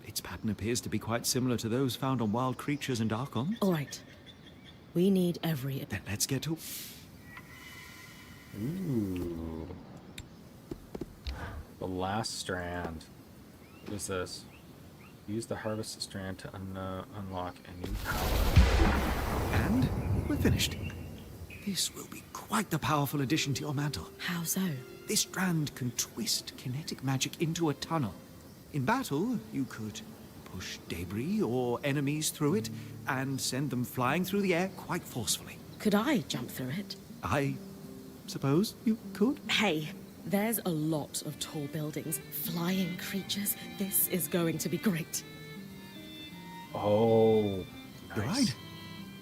Its pattern appears to be quite similar to those found on wild creatures and Archons. All right. We need every... Then let's get to... Ooh. The last strand. What is this? Use the harvest strand to unlock a new power. And we're finished. This will be quite the powerful addition to your mantle. How so? This strand can twist kinetic magic into a tunnel. In battle, you could push debris or enemies through it and send them flying through the air quite forcefully. Could I jump through it? I suppose you could. Hey, there's a lot of tall buildings, flying creatures. This is going to be great. Oh, nice. You're right.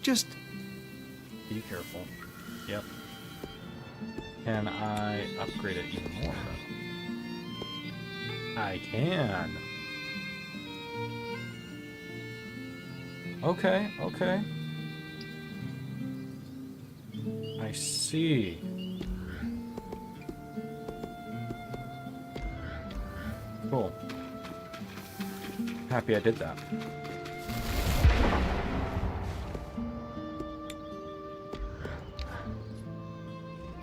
Just be careful. Yep. Can I upgrade it even more? I can. Okay, okay. I see. Cool. Happy I did that.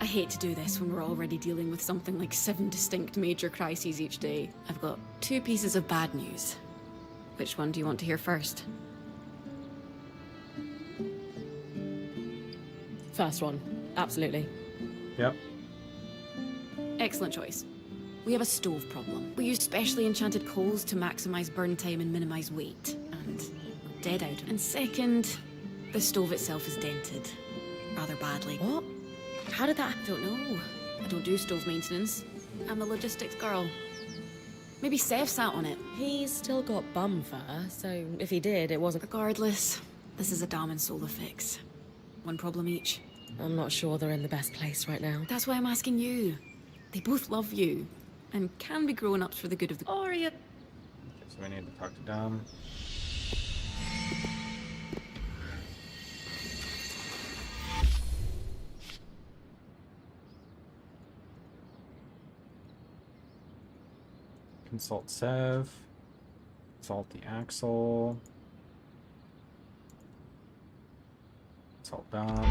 I hate to do this when we're already dealing with something like 7 distinct major crises each day. I've got 2 pieces of bad news. Which one do you want to hear first? First one. Absolutely. Yep. Excellent choice. We have a stove problem. We use specially enchanted coals to maximize burn time and minimize weight. And we're dead out. And second, the stove itself is dented. Rather badly. What? How did that... I don't know. I don't do stove maintenance. I'm a logistics girl. Maybe Seth sat on it. He's still got bum fur, so if he did, it wasn't... Regardless, this is a damn and solar fix. One problem each. I'm not sure they're in the best place right now. That's why I'm asking you. They both love you, and can be grown-ups for the good of the... Aria. Okay, so we need to talk to Dom. Consult Sev. Consult the Axle. Consult Dom.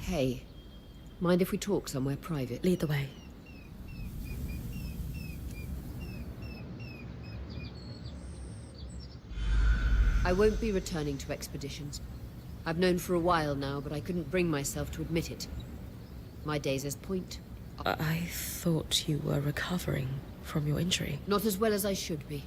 Hey, mind if we talk somewhere private? Lead the way. I won't be returning to expeditions. I've known for a while now, but I couldn't bring myself to admit it. My days as point. I thought you were recovering from your injury. Not as well as I should be.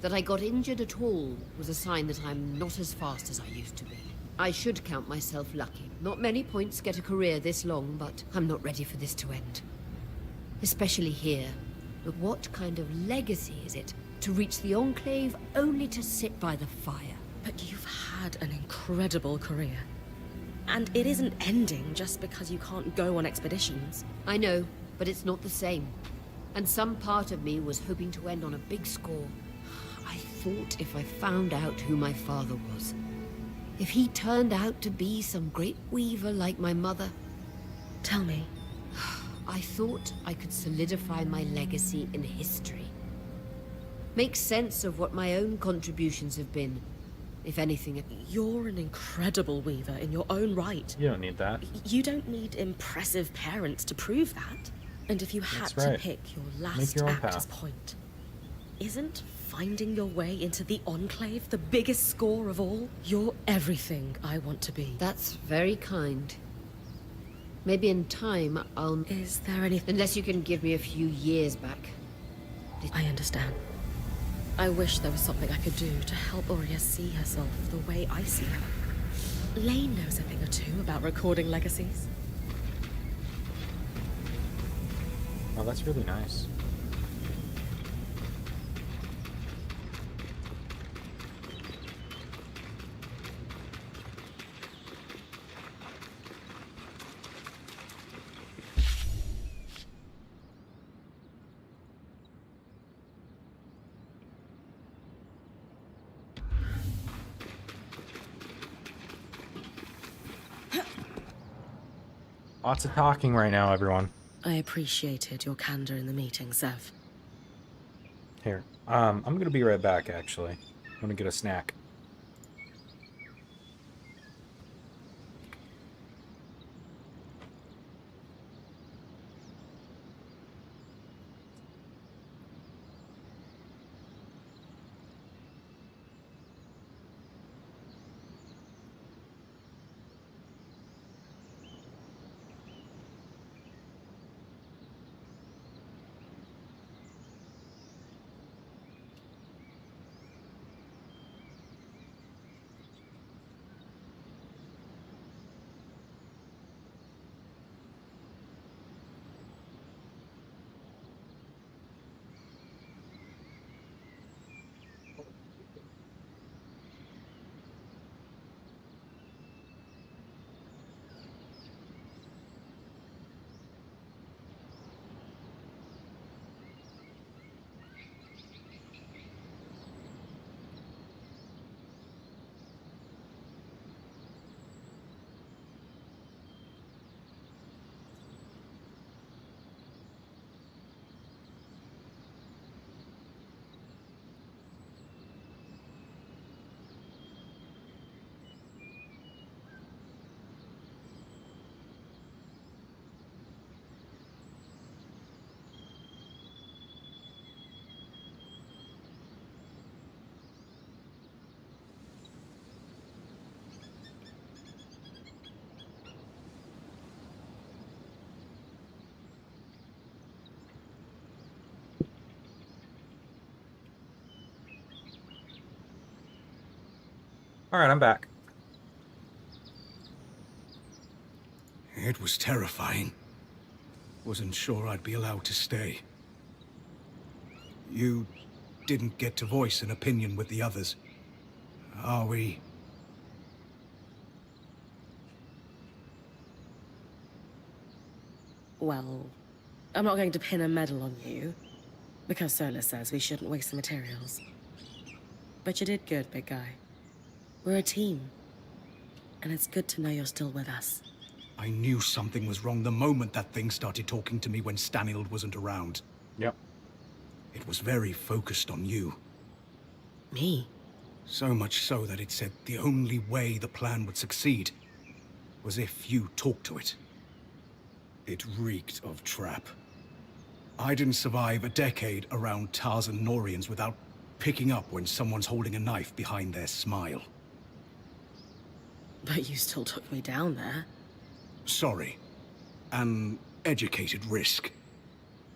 That I got injured at all was a sign that I'm not as fast as I used to be. I should count myself lucky. Not many points get a career this long, but I'm not ready for this to end. Especially here. But what kind of legacy is it to reach the Enclave only to sit by the fire? But you've had an incredible career. And it isn't ending just because you can't go on expeditions. I know, but it's not the same. And some part of me was hoping to end on a big score. I thought if I found out who my father was, if he turned out to be some great weaver like my mother... Tell me. I thought I could solidify my legacy in history. Make sense of what my own contributions have been. If anything... You're an incredible weaver in your own right. You don't need that. You don't need impressive parents to prove that. And if you had That's right. to pick your Make last your own actor's path. point, isn't finding your way into the Enclave the biggest score of all? You're everything I want to be. That's very kind. Maybe in time I'll... Is there anything... Unless you can give me a few years back. I understand. I wish there was something I could do to help Aurea see herself the way I see her. Lane knows a thing or two about recording legacies. Oh, that's really nice. Lots of talking right now, everyone. I appreciated your candor in the meeting, Sev. Here. I'm gonna be right back, actually. I'm gonna get a snack. Alright, I'm back. It was terrifying. Wasn't sure I'd be allowed to stay. You didn't get to voice an opinion with the others. Are we... Well, I'm not going to pin a medal on you, because Sola says we shouldn't waste the materials. But you did good, big guy. We're a team, and it's good to know you're still with us. I knew something was wrong the moment that thing started talking to me when Stanild wasn't around. Yep. It was very focused on you. Me? So much so that it said the only way the plan would succeed was if you talked to it. It reeked of trap. I didn't survive a decade around Tarzan Norians without picking up when someone's holding a knife behind their smile. But you still took me down there. Sorry. An educated risk.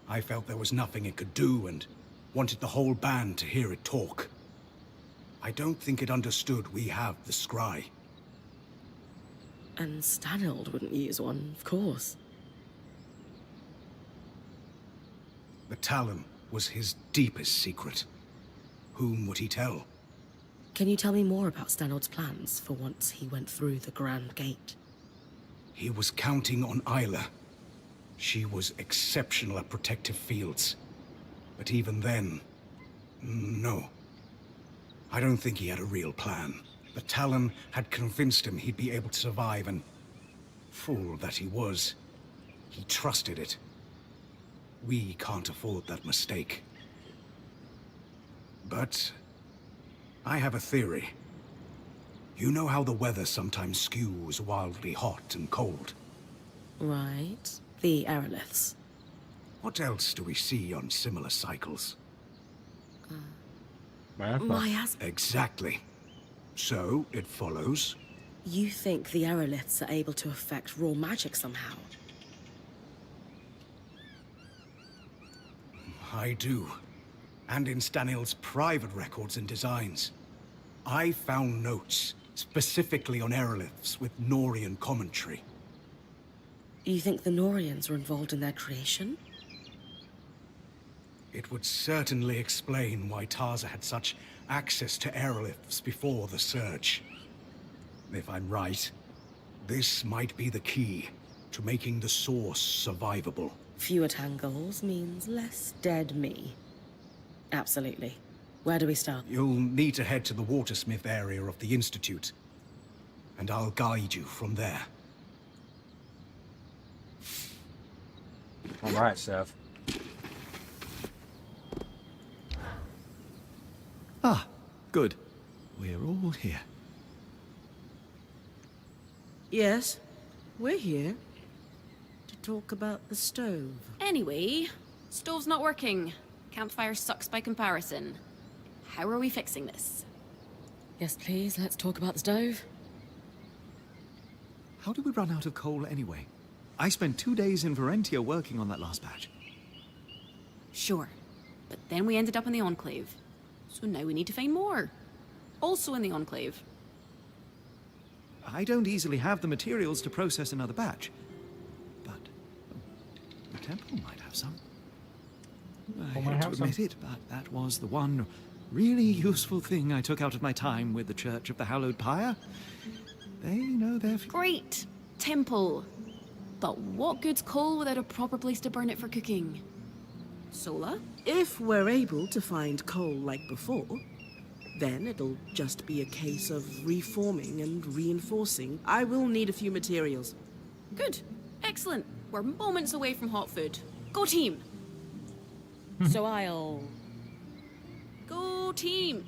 I felt there was nothing it could do and wanted the whole band to hear it talk. I don't think it understood we have the scry. And Stanild wouldn't use one, of course. The Talon was his deepest secret. Whom would he tell? Can you tell me more about Stanild's plans for once he went through the Grand Gate? He was counting on Isla. She was exceptional at protective fields. But even then, no. I don't think he had a real plan. The Talon had convinced him he'd be able to survive, and fool that he was, he trusted it. We can't afford that mistake. But I have a theory. You know how the weather sometimes skews wildly hot and cold? Right. The aeroliths. What else do we see on similar cycles? Miasma. Exactly. So, it follows... You think the aeroliths are able to affect raw magic somehow? I do. And in Stanild's private records and designs. I found notes, specifically on aeroliths with Norian commentary. You think the Norians were involved in their creation? It would certainly explain why Tarza had such access to aeroliths before the Surge. If I'm right, this might be the key to making the source survivable. Fewer tangles means less dead me. Absolutely. Where do we start? You'll need to head to the Watersmith area of the Institute, and I'll guide you from there. All right, Seth. Ah, good. We're all here. Yes, we're here to talk about the stove. Anyway, stove's not working. Campfire sucks by comparison. How are we fixing this? Yes, please, let's talk about the stove. How did we run out of coal anyway? I spent 2 days in Varentia working on that last batch. Sure. But then we ended up in the Enclave. So now we need to find more. Also in the Enclave. I don't easily have the materials to process another batch. But the temple might have some. I might hate to have some. admit it, but that was the one really useful thing I took out of my time with the Church of the Hallowed Pyre. They know their... Great! Temple. But what good's coal without a proper place to burn it for cooking? Sola? If we're able to find coal like before, then it'll just be a case of reforming and reinforcing. I will need a few materials. Good. Excellent. We're moments away from hot food. Go team! So I'll... Go team!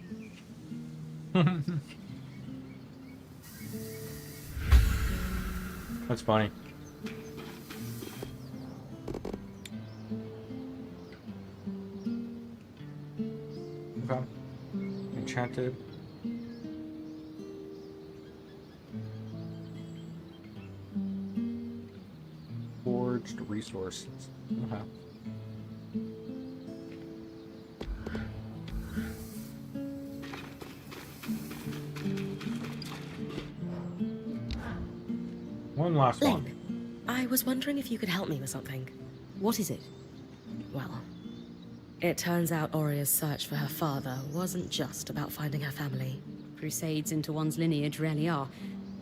That's funny. Okay. Enchanted. Forged resources. Okay. One last one. Lane, I was wondering if you could help me with something. What is it? Well, it turns out Oria's search for her father wasn't just about finding her family. Crusades into one's lineage rarely are.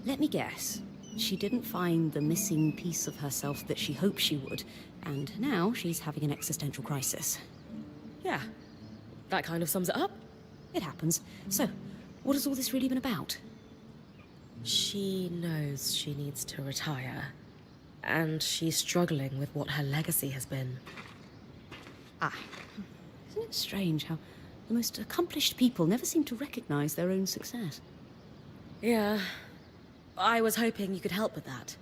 Let me guess. She didn't find the missing piece of herself that she hoped she would, and now she's having an existential crisis. Yeah, that kind of sums it up. It happens. So, what has all this really been about? She knows she needs to retire, and she's struggling with what her legacy has been. Ah, isn't it strange how the most accomplished people never seem to recognize their own success? Yeah, I was hoping you could help with that.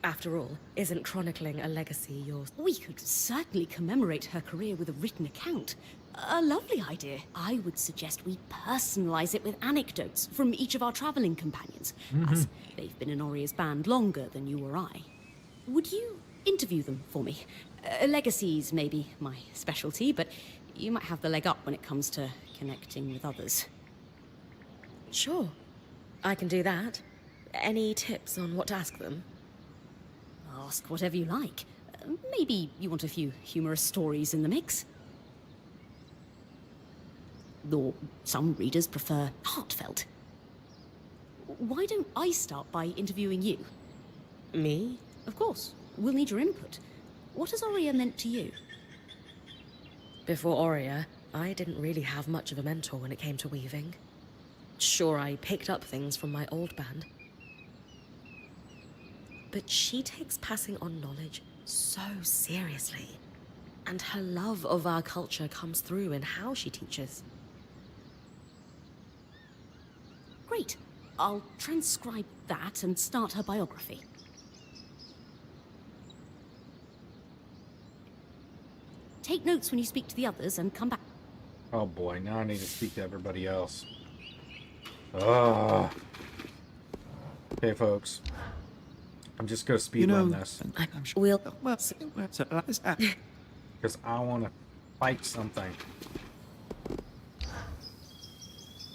After all, isn't chronicling a legacy yours? We could certainly commemorate her career with a written account. A lovely idea. I would suggest we personalize it with anecdotes from each of our traveling companions, as they've been in Oria's band longer than you or I. Would you interview them for me? Legacies may be my specialty, but you might have the leg up when it comes to connecting with others. Sure, I can do that. Any tips on what to ask them? Ask whatever you like. Maybe you want a few humorous stories in the mix. Though some readers prefer heartfelt. Why don't I start by interviewing you? Me? Of course. We'll need your input. What has Oria meant to you? Before Oria, I didn't really have much of a mentor when it came to weaving. Sure, I picked up things from my old band. But she takes passing on knowledge so seriously. And her love of our culture comes through in how she teaches. Great. I'll transcribe that and start her biography. Take notes when you speak to the others and come back. Oh boy, now I need to speak to everybody else. Ugh. Okay, folks. I'm just gonna speed run this. I'm sure. We'll... Well, Because I want to fight something.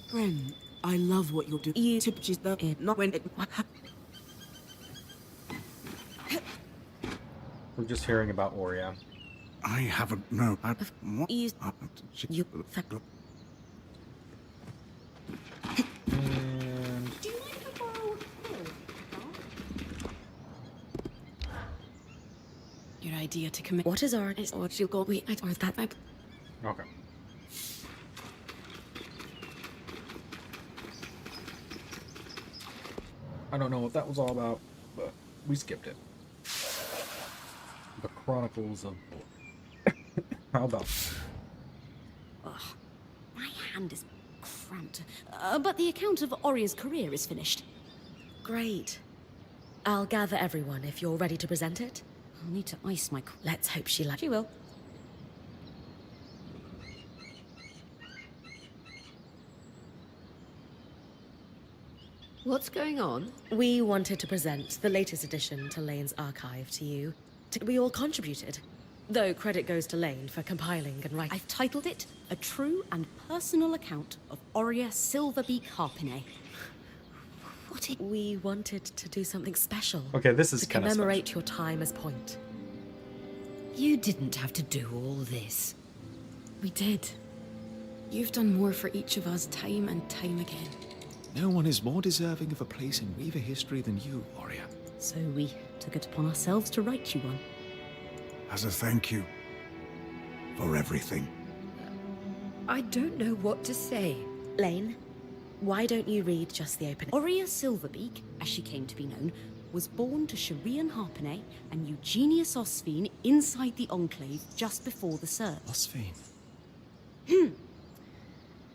Bren, I love what you're doing. You- Just not when it... We're just hearing about Oria. I haven't. No. What? You... You... And Do you mind if I borrow a quill? Your idea to commit... What is our... Is what she'll go... Wait, or that... okay. I don't know what that was all about, but we skipped it. The Chronicles of War. How about Ugh, my hand is cramped. But the account of Oria's career is finished. Great. I'll gather everyone if you're ready to present it. I'll need to ice my... Let's hope she likes. She will. What's going on? We wanted to present the latest addition to Lane's archive to you. We all contributed. Though credit goes to Lane for compiling and writing. I've titled it A True and Personal Account of Oria Silverbeak Harpinet. We wanted to do something special. Okay, this is to kind of commemorate your time as Point. You didn't have to do all this. We did. You've done more for each of us time and time again. No one is more deserving of a place in Weaver history than you, Oria. So we took it upon ourselves to write you one. As a thank you for everything. I don't know what to say. Lane, why don't you read just the opening? Oria Silverbeak, as she came to be known, was born to Sharian Harpinet and Eugenius Osphine inside the Enclave just before the Surge. Osphine.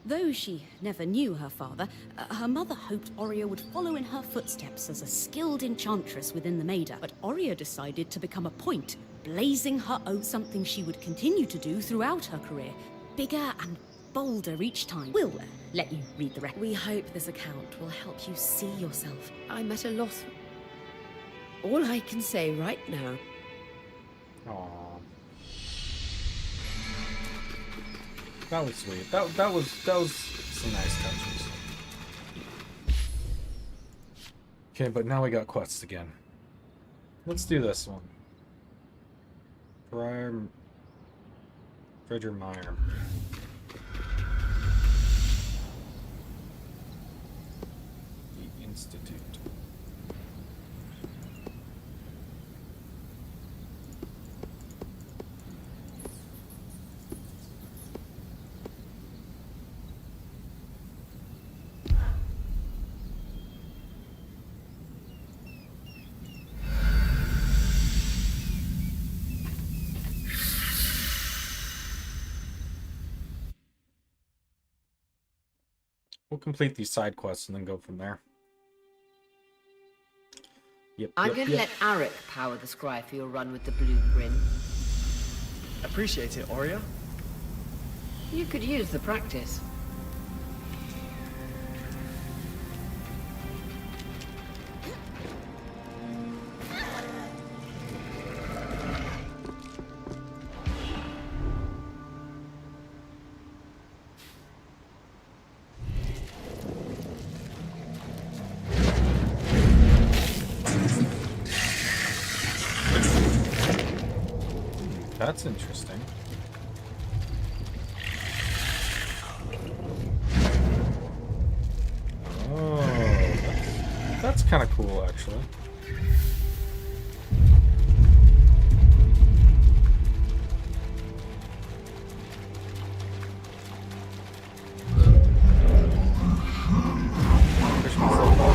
Though she never knew her father, her mother hoped Oria would follow in her footsteps as a skilled enchantress within the Maida. But Oria decided to become a Point, blazing her own, something she would continue to do throughout her career, bigger and bolder each time. We'll let you read the rest. We hope this account will help you see yourself. I'm at a loss. All I can say right now. Aww. That was sweet. That was some nice touches. Okay, but now we got quests again. Let's do this one. Frederick Meyer. The Institute. We'll complete these side quests and then go from there. Yep. I'm going to let Arik power the scry for your run with the Blue Grin. Appreciate it, Oria. You could use the practice. That's interesting. Oh, that's kind of cool, actually. Push myself up.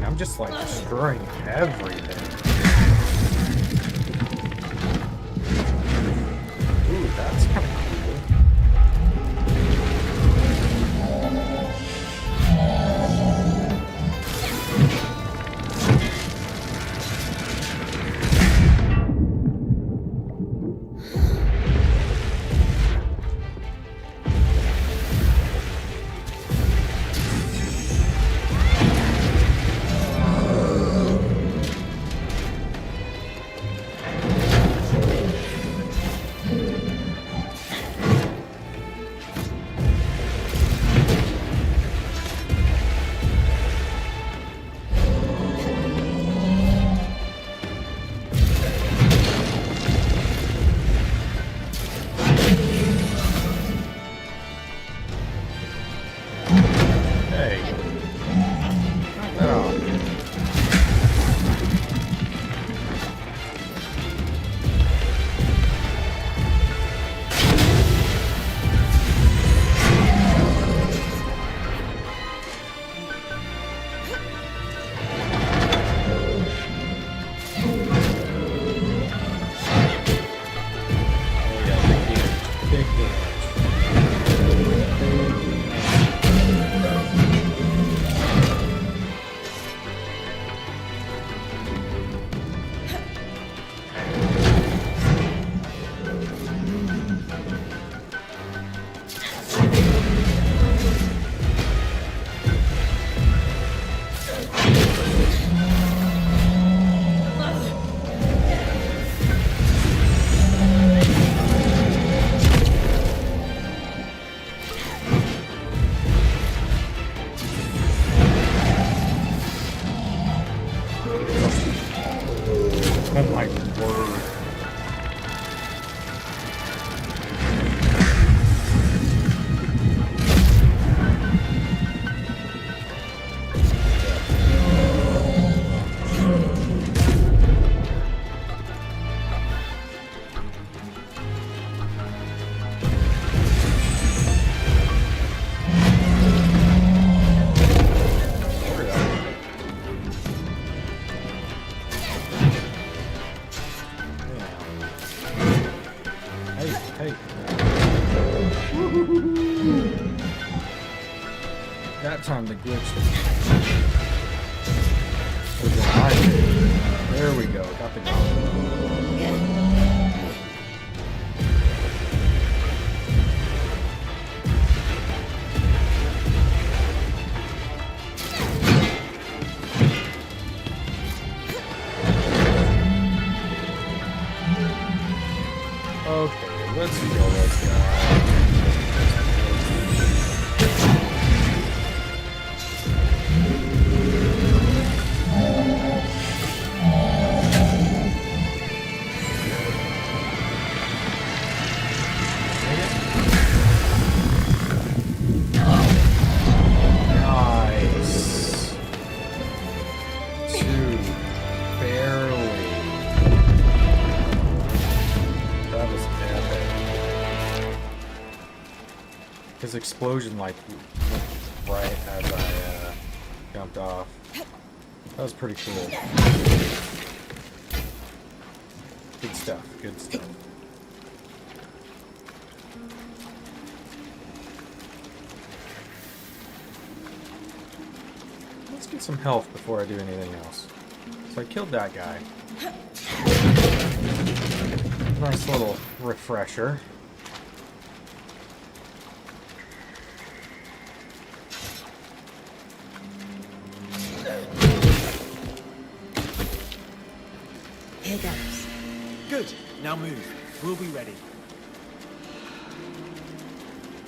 I'm just like destroying everything. Ooh, that's kind of cool. Hey. That time the glitch was in my favor. There we go. Got the gauntlet. Okay, let's go, let's go. Nice. Two. Barely. That was epic. His explosion like went right as I jumped off. That was pretty cool. Good stuff, good stuff. Let's get some health before I do anything else. So I killed that guy. Nice little refresher. Here goes. Good. Now move. We'll be ready.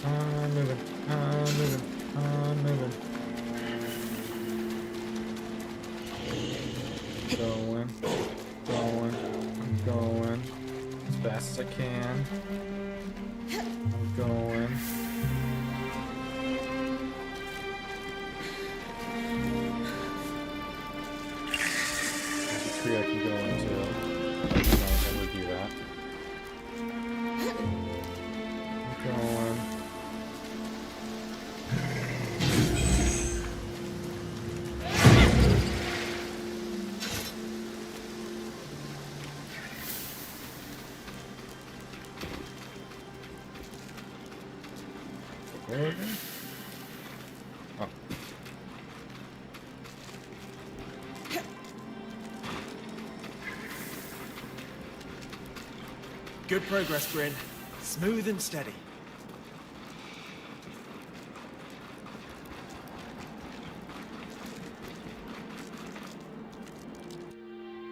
I'm moving. I'm moving. I'm moving. Going. Going. I'm going. As fast as I can. I'm going. There's a tree I can go into. I would do that. I'm going. Where again? Oh. Good progress, Bryn. Smooth and steady.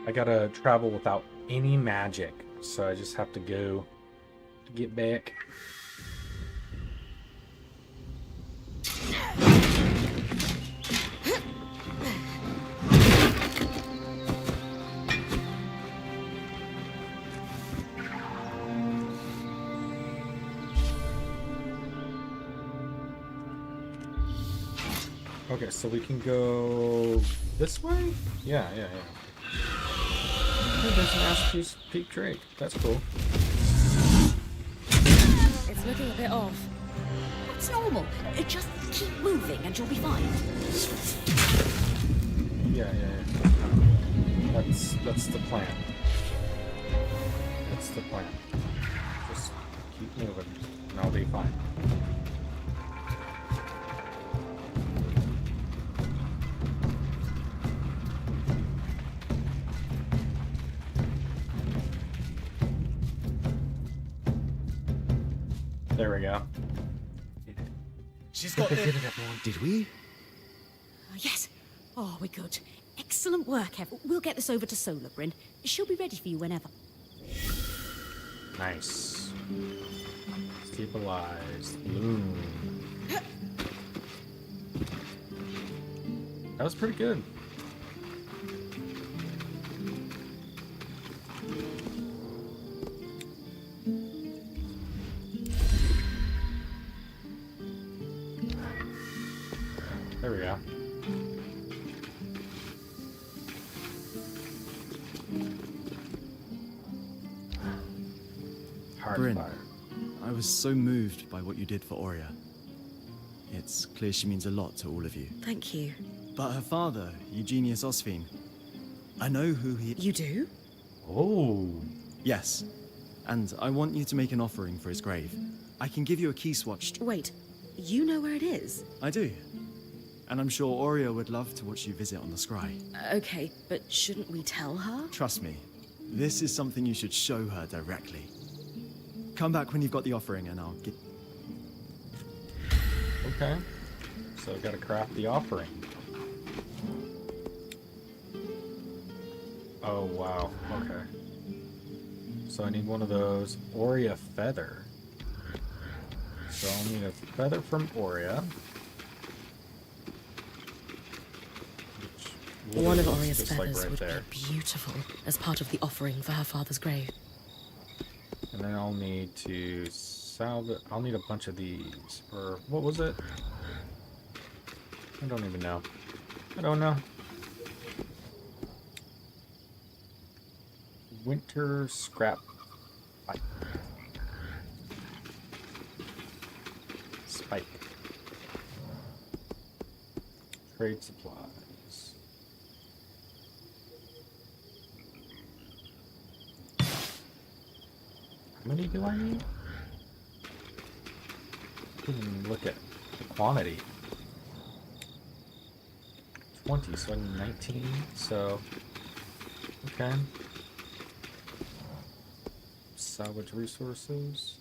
I gotta travel without any magic, so I just have to go to get back. Okay, so we can go this way? Yeah. Oh, there's an Ash Peak Drake. That's cool. It's looking a bit off. That's normal. Just keep moving and you'll be fine. Yeah. That's the plan. That's the plan. Just keep moving, and I'll be fine. There we go. She's got it. Did we? Yes. Oh, we're good. Excellent work, Ev. We'll get this over to Solar, Bryn. She'll be ready for you whenever. Nice. Stabilized. Bloom. That was pretty good. There we go. Hard Bryn, fire. I was so moved by what you did for Aurea. It's clear she means a lot to all of you. Thank you. But her father, Eugenius Osphine, I know who he... You do? Oh. Yes. And I want you to make an offering for his grave. I can give you a key swatch. Wait, you know where it is? I do. And I'm sure Aurea would love to watch you visit on the scry. Okay, but shouldn't we tell her? Trust me, this is something you should show her directly. Come back when you've got the offering and I'll get... Okay. So I gotta craft the offering. Oh, wow. Okay. So I need one of those. Aurea feather. So I'll need a feather from Aurea. One of Aurea's Just like feathers right would there. be beautiful as part of the offering for her father's grave. And then I'll need to salvage. I'll need a bunch of these. Or what was it? I don't even know. I don't know. Winter scrap spike. Spike. Trade supplies. How many do I need? Look at the quantity. 20, so I need 19, so okay. Salvage resources.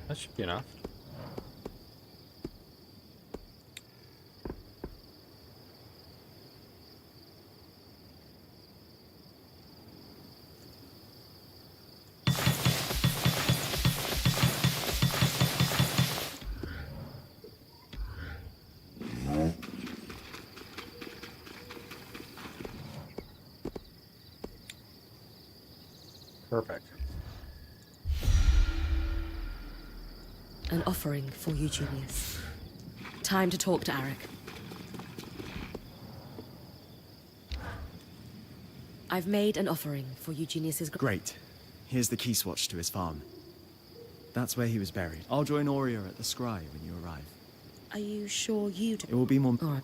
That should be enough. Perfect. An offering for you, Junius. Time to talk to Arik. I've made an offering for Eugenius's... Great. Here's the key swatch to his farm. That's where he was buried. I'll join Aurea at the scry when you arrive. Are you sure you do? It will be more... Alright.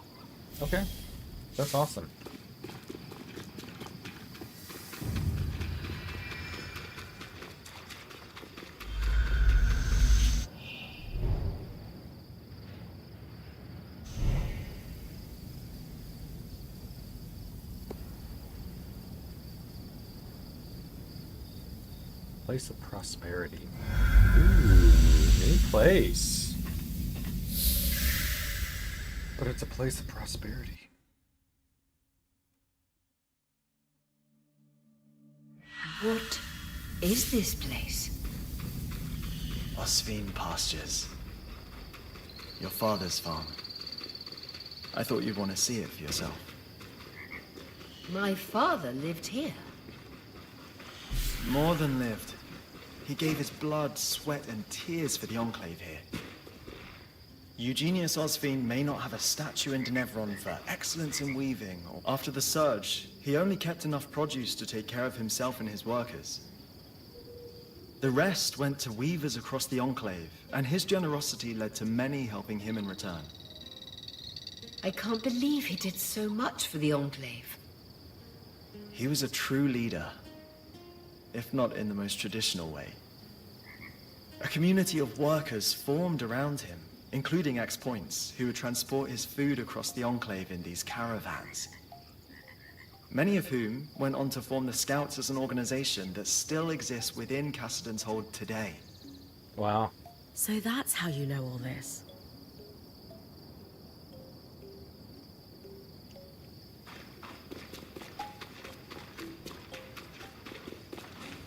Okay. That's awesome. Place of prosperity. Ooh, new place. But it's a place of prosperity. What is this place? Osvine Pastures. Your father's farm. I thought you'd want to see it for yourself. My father lived here. More than lived. He gave his blood, sweat, and tears for the Enclave here. Eugenius Osvine may not have a statue in Denevron for excellence in weaving, or after the Surge, he only kept enough produce to take care of himself and his workers. The rest went to weavers across the Enclave, and his generosity led to many helping him in return. I can't believe he did so much for the Enclave. He was a true leader, if not in the most traditional way. A community of workers formed around him, including ex-points, who would transport his food across the Enclave in these caravans. Many of whom went on to form the Scouts as an organization that still exists within Cassidon's Hold today. Wow. So that's how you know all this.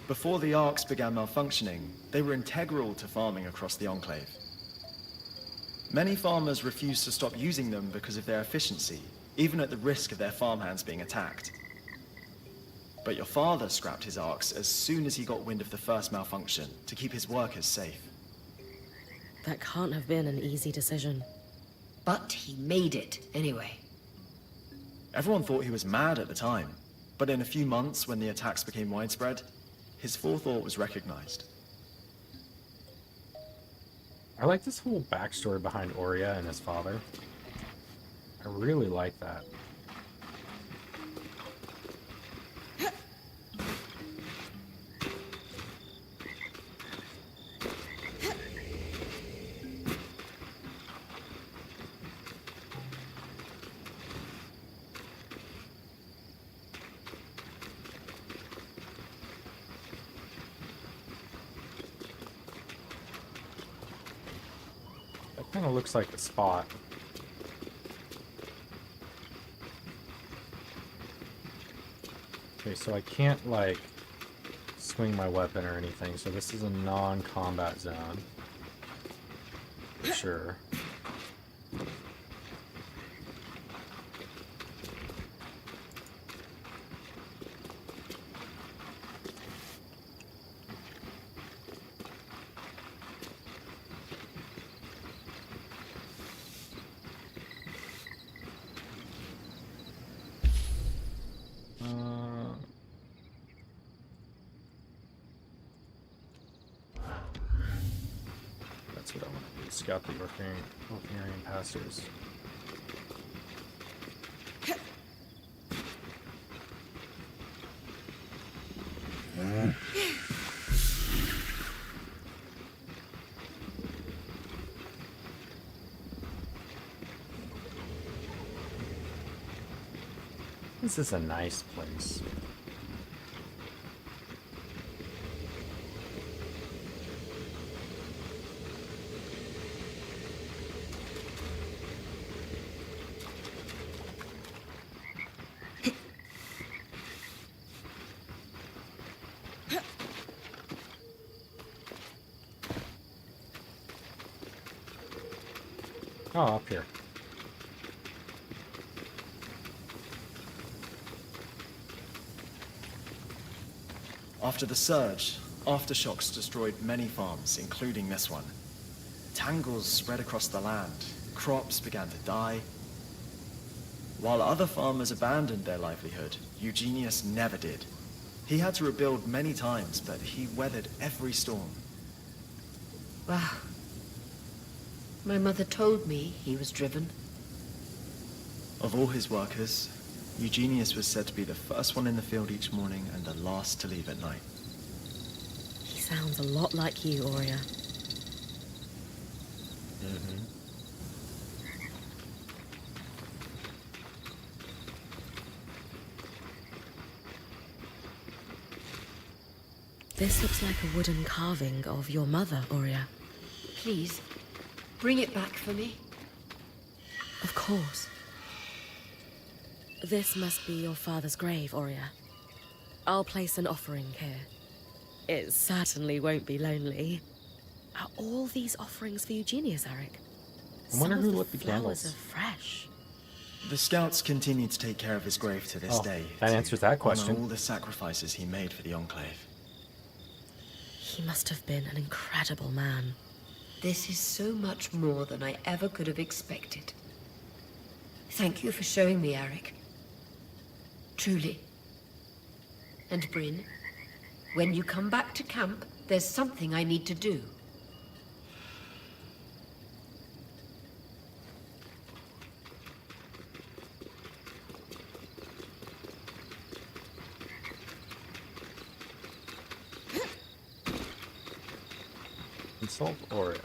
Before the Arcs began malfunctioning, they were integral to farming across the Enclave. Many farmers refused to stop using them because of their efficiency, even at the risk of their farmhands being attacked. But your father scrapped his Arcs as soon as he got wind of the first malfunction to keep his workers safe. That can't have been an easy decision. But he made it, anyway. Everyone thought he was mad at the time, but in a few months, when the attacks became widespread, his forethought was recognized. I like this whole backstory behind Oria and his father. I really like that. Kind of looks like the spot. Okay, so I can't like swing my weapon or anything, so this is a non-combat zone. Sure. That's what I want to do. Scout the Orkneyarian pastures. This is a nice place. Oh, up here. After the surge, aftershocks destroyed many farms, including this one. Tangles spread across the land. Crops began to die. While other farmers abandoned their livelihood, Eugenius never did. He had to rebuild many times, but he weathered every storm. Wow. My mother told me he was driven. Of all his workers, Eugenius was said to be the first one in the field each morning and the last to leave at night. He sounds a lot like you, Oria. Mm-hmm. This looks like a wooden carving of your mother, Oria. Please, bring it back for me. Of course. This must be your father's grave, Oria. I'll place an offering here. It certainly won't be lonely. Are all these offerings for Eugenius, Eric? I wonder Some who of lit the flowers candles. are fresh. The scouts continue to take care of his grave to this day. That to answers that question. honor all the sacrifices he made for the Enclave. He must have been an incredible man. This is so much more than I ever could have expected. Thank you for showing me, Eric. Truly. And Bryn, when you come back to camp, there's something I need to do. Consult Oria.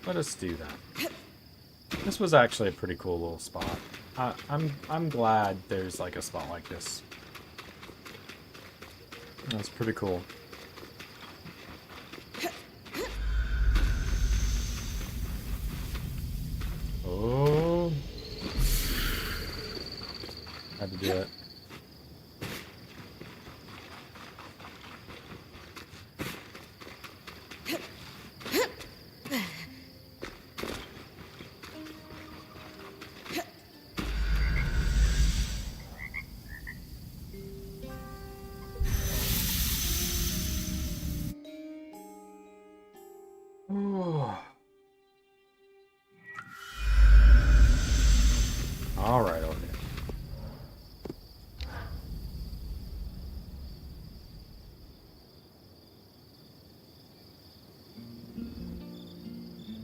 Let us do that. This was actually a pretty cool little spot. I'm glad there's like a spot like this. That's pretty cool. Oh, had to do it.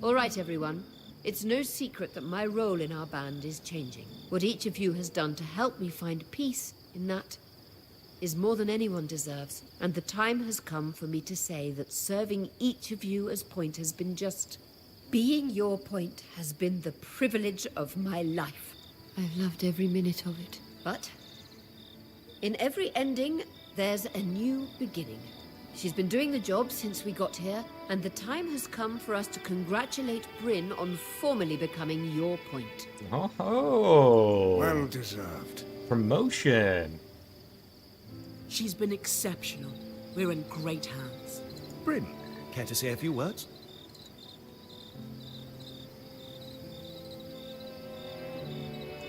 All right, everyone. It's no secret that my role in our band is changing. What each of you has done to help me find peace in that is more than anyone deserves. And the time has come for me to say that serving each of you as point has been just... Being your point has been the privilege of my life. I've loved every minute of it. But in every ending, there's a new beginning. She's been doing the job since we got here, and the time has come for us to congratulate Bryn on formally becoming your point. Oh, Well deserved. promotion. She's been exceptional. We're in great hands. Bryn, care to say a few words?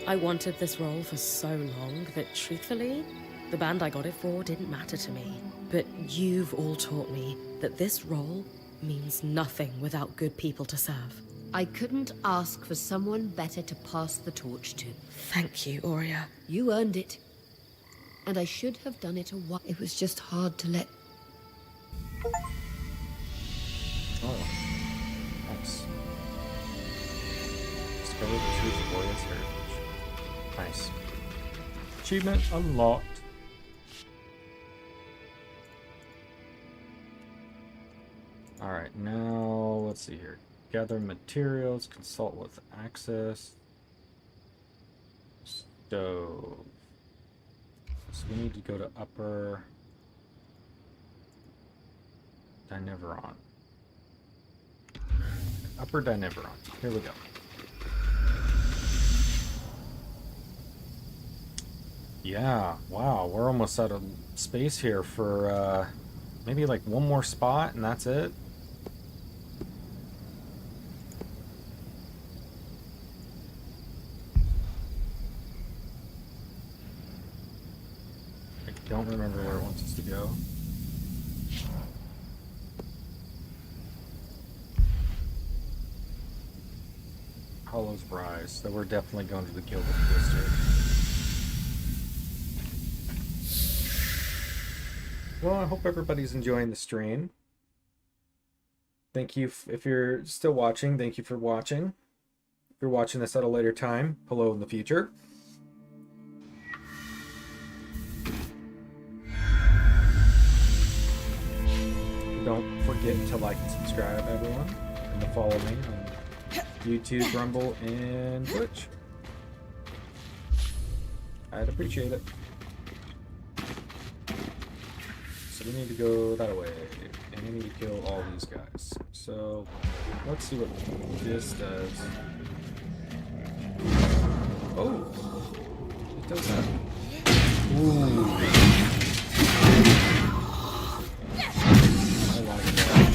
I wanted this role for so long that, truthfully, the band I got it for didn't matter to me. But you've all taught me that this role means nothing without good people to serve. I couldn't ask for someone better to pass the torch to. Thank you, Aurea. You earned it. And I should have done it a while. It was just hard to let... Oh, nice. Discover the truth of Aurea's heritage. Nice. Achievement unlocked. Alright, now let's see here. Gather materials, consult with access. Stove. So we need to go to upper Dineveron. Upper Dineveron. Here we go. Yeah, wow, we're almost out of space here for maybe like one more spot and that's it. I don't remember where it wants us to go. Hollows Rise, so we're definitely going to the Guild of Twister. Well, I hope everybody's enjoying the stream. Thank you if you're still watching. Thank you for watching. If you're watching this at a later time, hello in the future. Don't forget to like and subscribe, everyone, and to follow me on YouTube, Rumble, and Twitch. I'd appreciate it. So we need to go that way, and we need to kill all these guys. So let's see what this does. Oh, it does that. Ooh. I like that.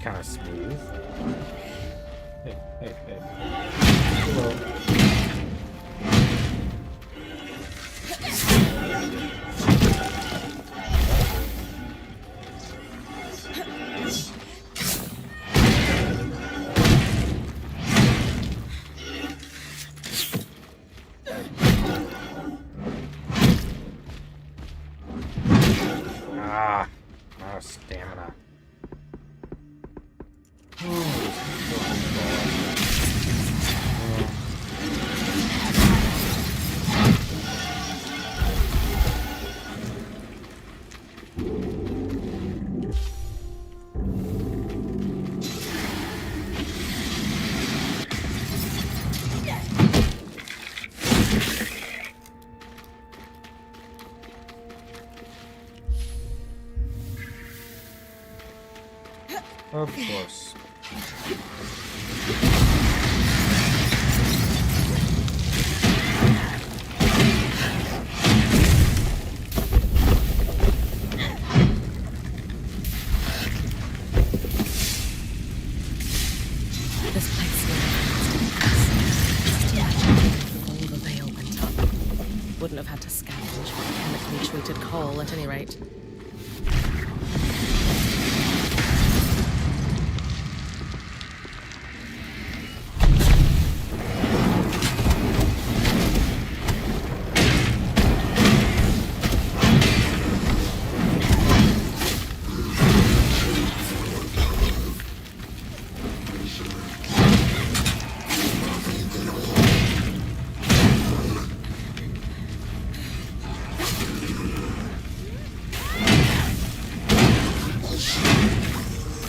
Kind of smooth. Hey, hey, hey. Hello. Of course. This place just imagine all the veil went up. Wouldn't have had to scavenge for chemically treated coal at any rate.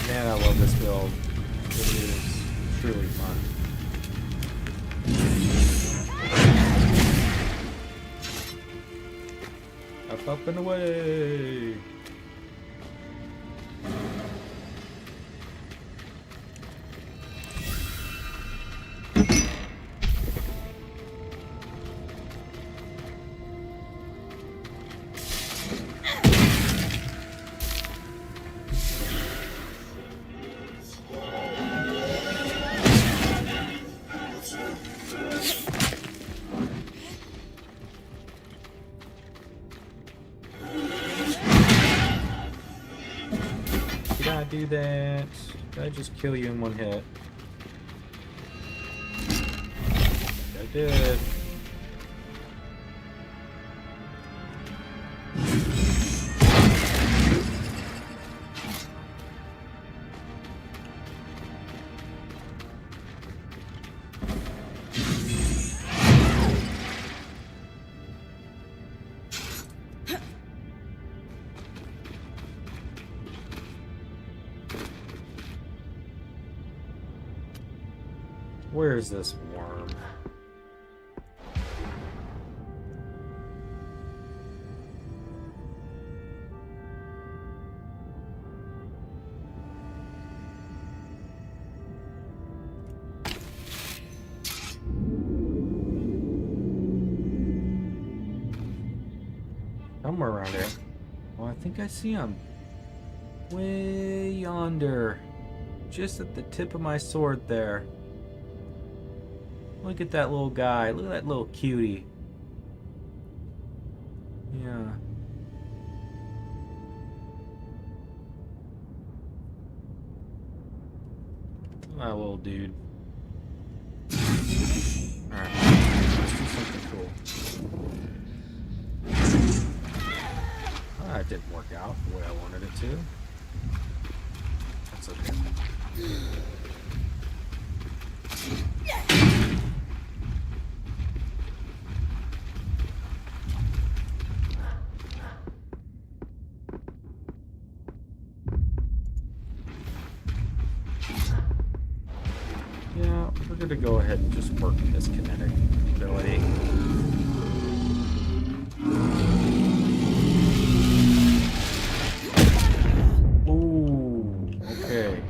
Man, I love this build. It is truly fun. Up and away! Did I do that? Did I just kill you in one hit? I did. Where's this worm? Somewhere around here. Well, I think I see him. Way yonder. Just at the tip of my sword there. Look at that little guy. Look at that little cutie. Yeah. That little dude. Alright. Let's do something cool. That didn't work out the way I wanted it to. That's okay. Yeah, we're going to go ahead and just work this kinetic ability. Ooh, okay.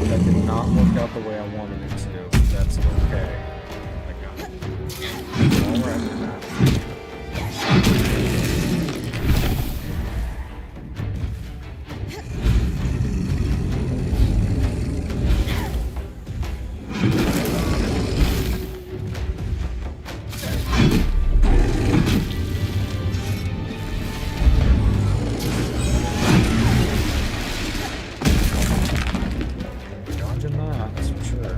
That did not work out the way I wanted it to. That's okay. I got it. Alright with that. Dodging that, that's for sure.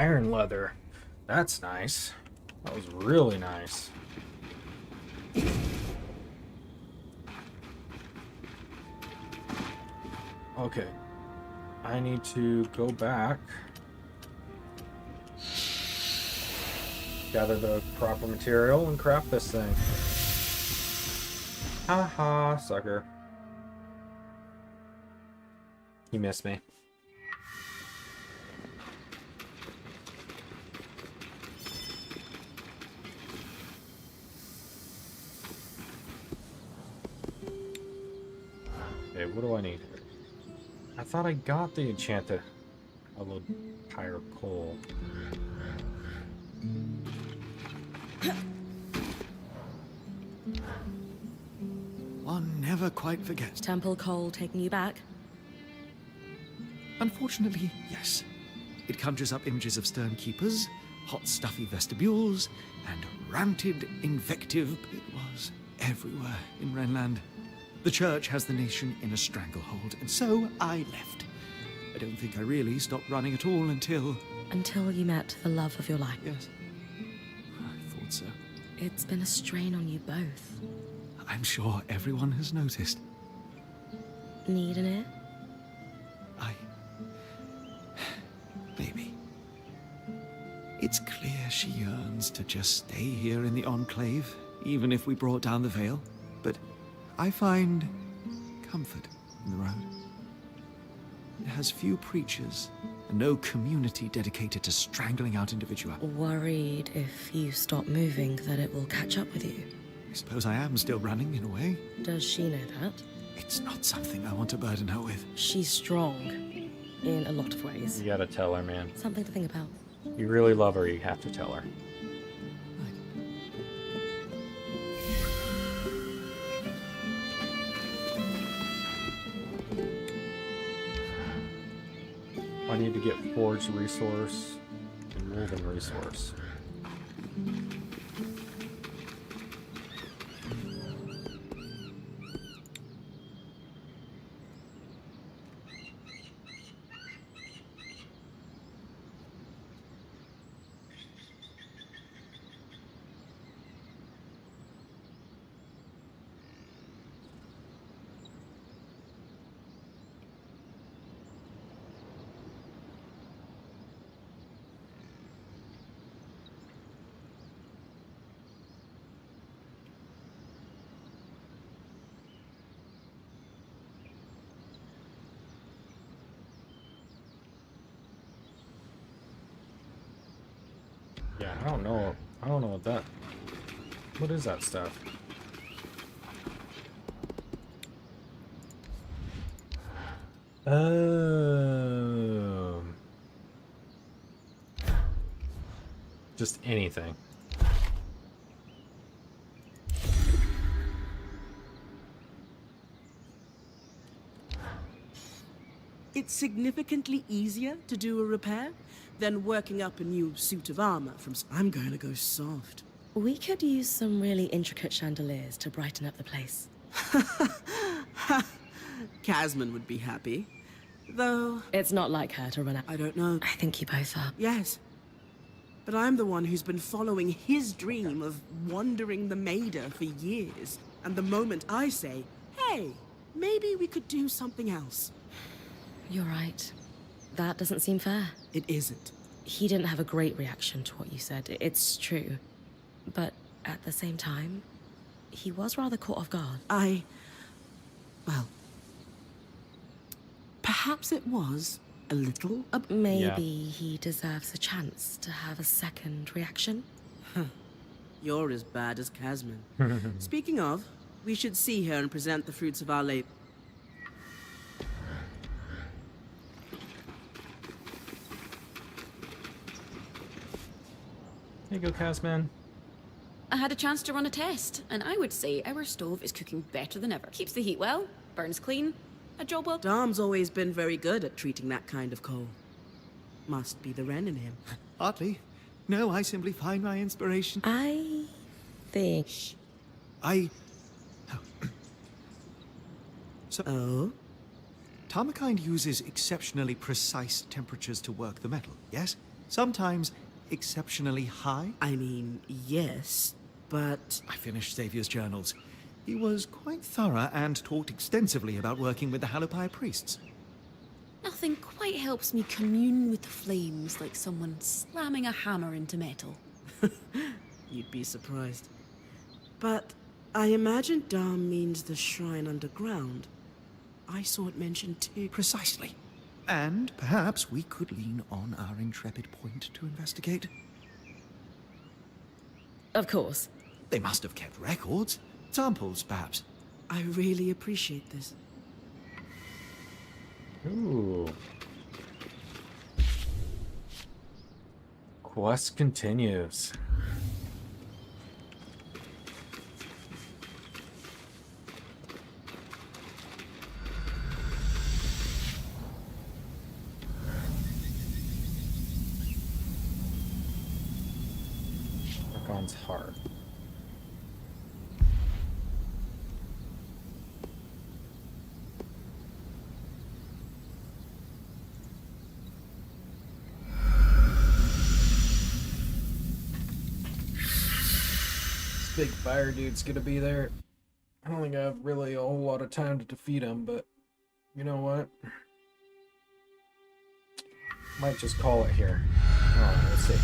iron leather. That's nice. That was really nice. Okay. I need to go back. Gather the proper material and craft this thing. Haha, sucker. You missed me. Okay, what do I need? I thought I got the enchanted hallowed pyre coal. One never quite forgets. Temple coal taking you back? Unfortunately, yes. It conjures up images of stern keepers, hot stuffy vestibules, and ranted invective. It was everywhere in Renland. The church has the nation in a stranglehold, and so I left. I don't think I really stopped running at all until... Until you met the love of your life. Yes. I thought so. It's been a strain on you both. I'm sure everyone has noticed. Need an ear? Maybe. It's clear she yearns to just stay here in the Enclave, even if we brought down the veil. But I find comfort in the road. It has few preachers and no community dedicated to strangling out individua. Worried if you stop moving that it will catch up with you? I suppose I am still running, in a way. Does she know that? It's not something I want to burden her with. She's strong. In a lot of ways. You gotta tell her, man. Something to think about. You really love her, you have to tell her. I need to get forged resource and woven resource. Yeah, I don't know what that... What is that stuff? Just anything. It's significantly easier to do a repair than working up a new suit of armor from... I'm going to go soft. We could use some really intricate chandeliers to brighten up the place. Casman would be happy. Though... It's not like her to run out. I don't know. I think you both are. Yes. But I'm the one who's been following his dream of wandering the Maida for years. And the moment I say, hey, maybe we could do something else. You're right. That doesn't seem fair. It isn't. He didn't have a great reaction to what you said. It's true. But at the same time, he was rather caught off guard. Well... Perhaps it was a little... Maybe he deserves a chance to have a second reaction? You're as bad as Casman. Speaking of, we should see her and present the fruits of our labor. There you go, Casman. I had a chance to run a test, and I would say our stove is cooking better than ever. Keeps the heat well, burns clean, a job well... Dom's always been very good at treating that kind of coal. Must be the Wren in him. Hardly. No, I simply find my inspiration... I think... So... Oh? Tarmakind uses exceptionally precise temperatures to work the metal, yes? Sometimes exceptionally high. I mean, yes, but I finished Xavier's journals. He was quite thorough and talked extensively about working with the Halopai priests. Nothing quite helps me commune with the flames like someone slamming a hammer into metal. you'd be surprised. But I imagine Dam means the shrine underground. I saw it mentioned too. Precisely. And perhaps we could lean on our intrepid point to investigate. Of course. They must have kept records. Samples, perhaps. I really appreciate this. Ooh. Quest continues. Rakon's heart. Big fire dude's gonna be there. I don't think I have really a whole lot of time to defeat him, but you know what? Might just call it here. Alright, let's see.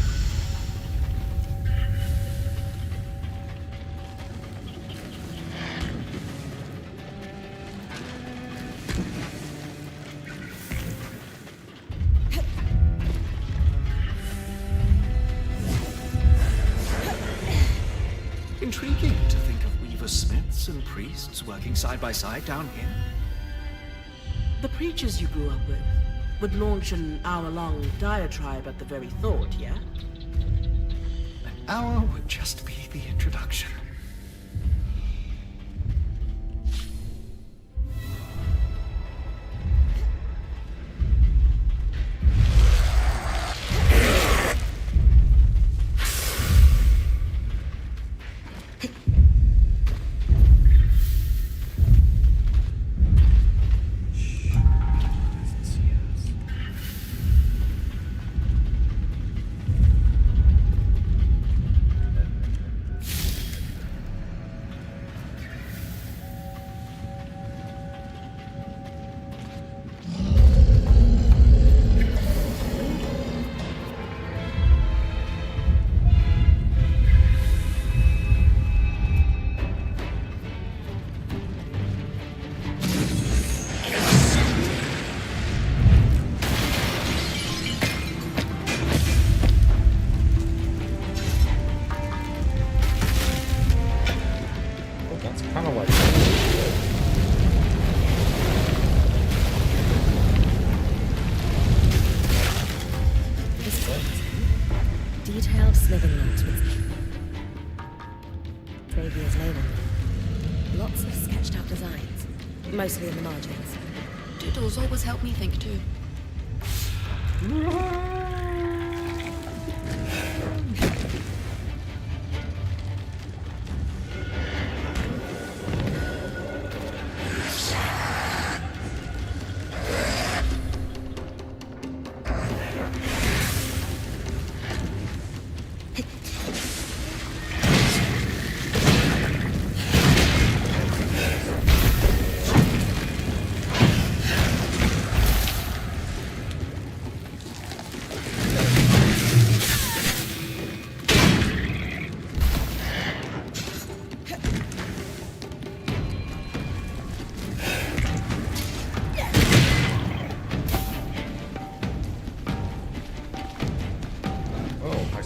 Intriguing to think of weaver smiths and priests working side by side down here. The preachers you grew up with would launch an hour-long diatribe at the very thought, yeah? An hour would just be the introduction. Detailed slithering notes with Xavier's label. Lots of sketched out designs, mostly in the margins. Doodles always help me think too.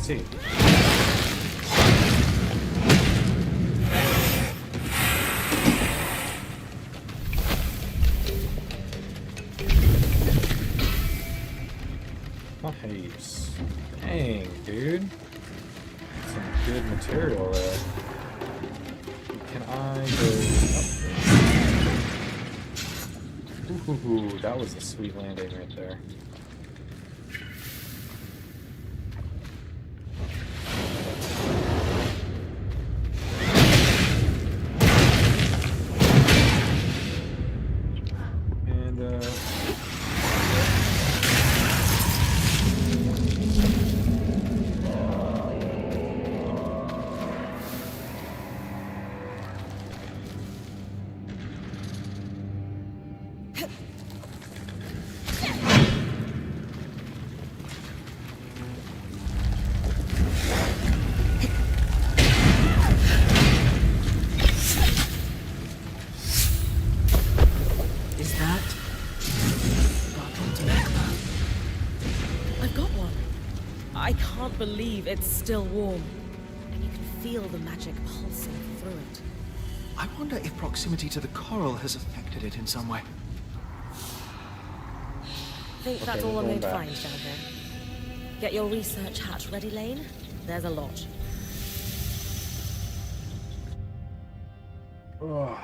See. Nice. Dang, dude. Some good material there. Can I go up? Ooh, that was a sweet landing right there. Is that bottled magma? I've got one. I can't believe it's still warm. And you can feel the magic pulsing through it. I wonder if proximity to the coral has affected it in some way. I think that's Okay, all we're I'm going going to back. find down here. Get your research hat ready, Lane. There's a lot. Ugh.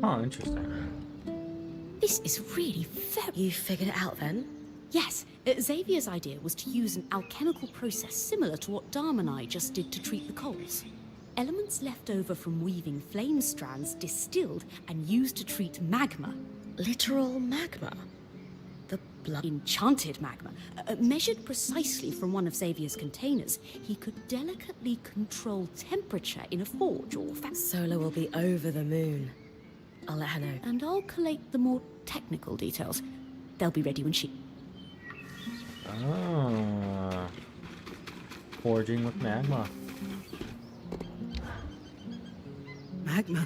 Oh, interesting. This is really very... You figured it out then? Yes, Xavier's idea was to use an alchemical process similar to what Dharm and I just did to treat the coals. Elements left over from weaving flame strands distilled and used to treat magma. Literal magma? The blood... Enchanted magma. Measured precisely from one of Xavier's containers, he could delicately control temperature in a forge or Sola will be over the moon. I'll let her know. And I'll collate the more technical details. They'll be ready when she... Ah. Forging with magma. Magma?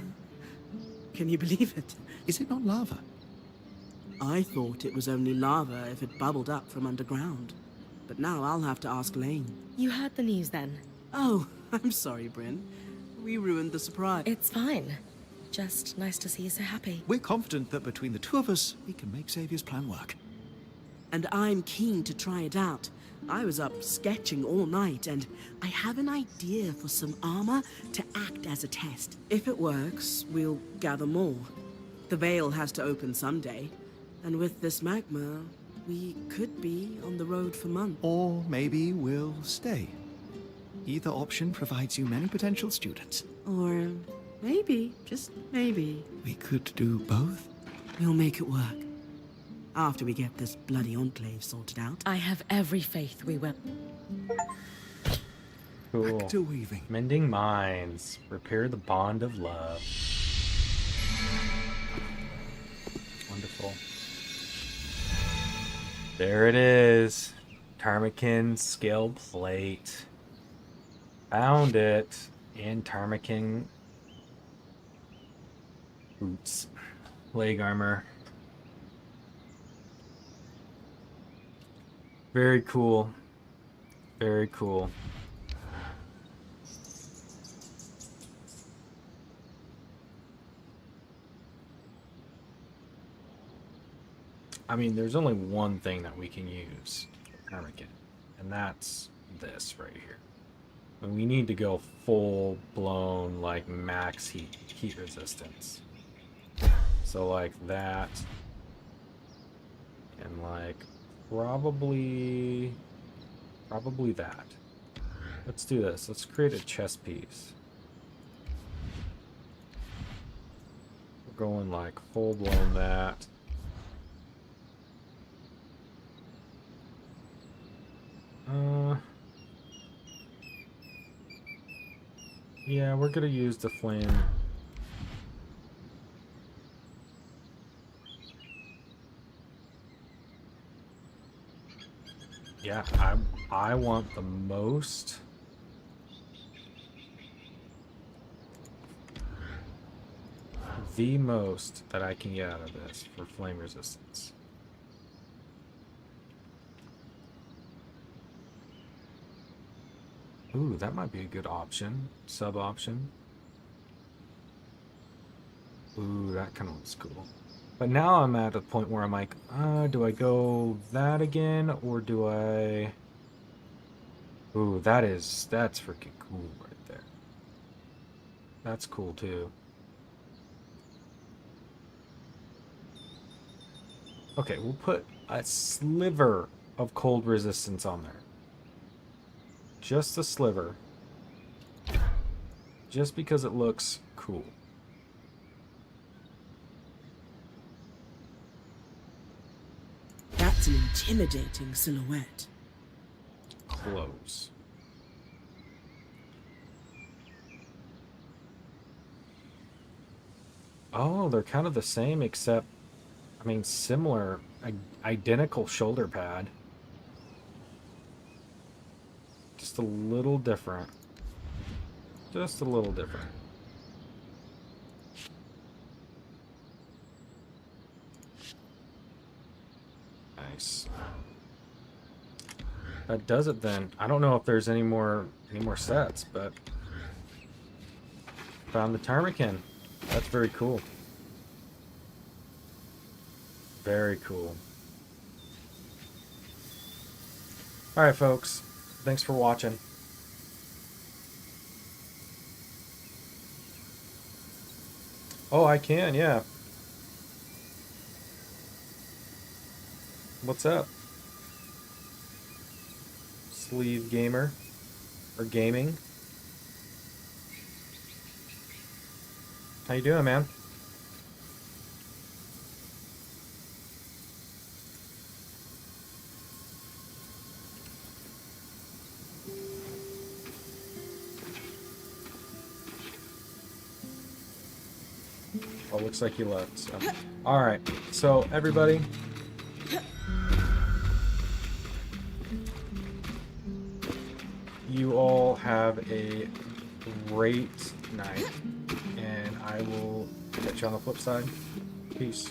Can you believe it? Is it not lava? I thought it was only lava if it bubbled up from underground. But now I'll have to ask Lane. You heard the news then? Oh, I'm sorry, Bryn. We ruined the surprise. It's fine. Just nice to see you so happy. We're confident that between the two of us, we can make Xavier's plan work. And I'm keen to try it out. I was up sketching all night, and I have an idea for some armor to act as a test. If it works, we'll gather more. The veil has to open someday, and with this magma, we could be on the road for months. Or maybe we'll stay. Either option provides you many potential students. Or maybe, just maybe, We could do both. we'll make it work. After we get this bloody enclave sorted out. I have every faith we will. Cool. Back to weaving. Mending minds. Repair the bond of love. Wonderful. There it is. Tarmakin skill plate. Found it. And Tarmakin boots. Leg armor. Very cool. Very cool. I mean, there's only one thing that we can use for Tarmakin, and that's this right here. And we need to go full blown, like, max heat resistance. So like that, and like probably that. Let's do this. Let's create a chest piece. We're going like full blown that. Yeah, we're gonna use the flame. Yeah, I want the most. The most that I can get out of this for flame resistance. Ooh, that might be a good option. Sub option. Ooh, that kind of looks cool. But now I'm at a point where I'm like, do I go that again, or do I... Ooh, that's freaking cool right there. That's cool too. Okay, we'll put a sliver of cold resistance on there. Just a sliver. Just because it looks cool. That's an intimidating silhouette. Close. Oh, they're kind of the same, except, I mean, similar, identical shoulder pad. Just a little different. Just a little different. Nice. That does it then. I don't know if there's any more sets, but found the ptarmigan. That's very cool. Very cool. All right, folks. Thanks for watching. Oh, I can, yeah. What's up? Sleeve gamer or gaming. How you doing, man? Oh, looks like you left. So. All right. So, everybody, you all have a great night, and I will catch you on the flip side. Peace.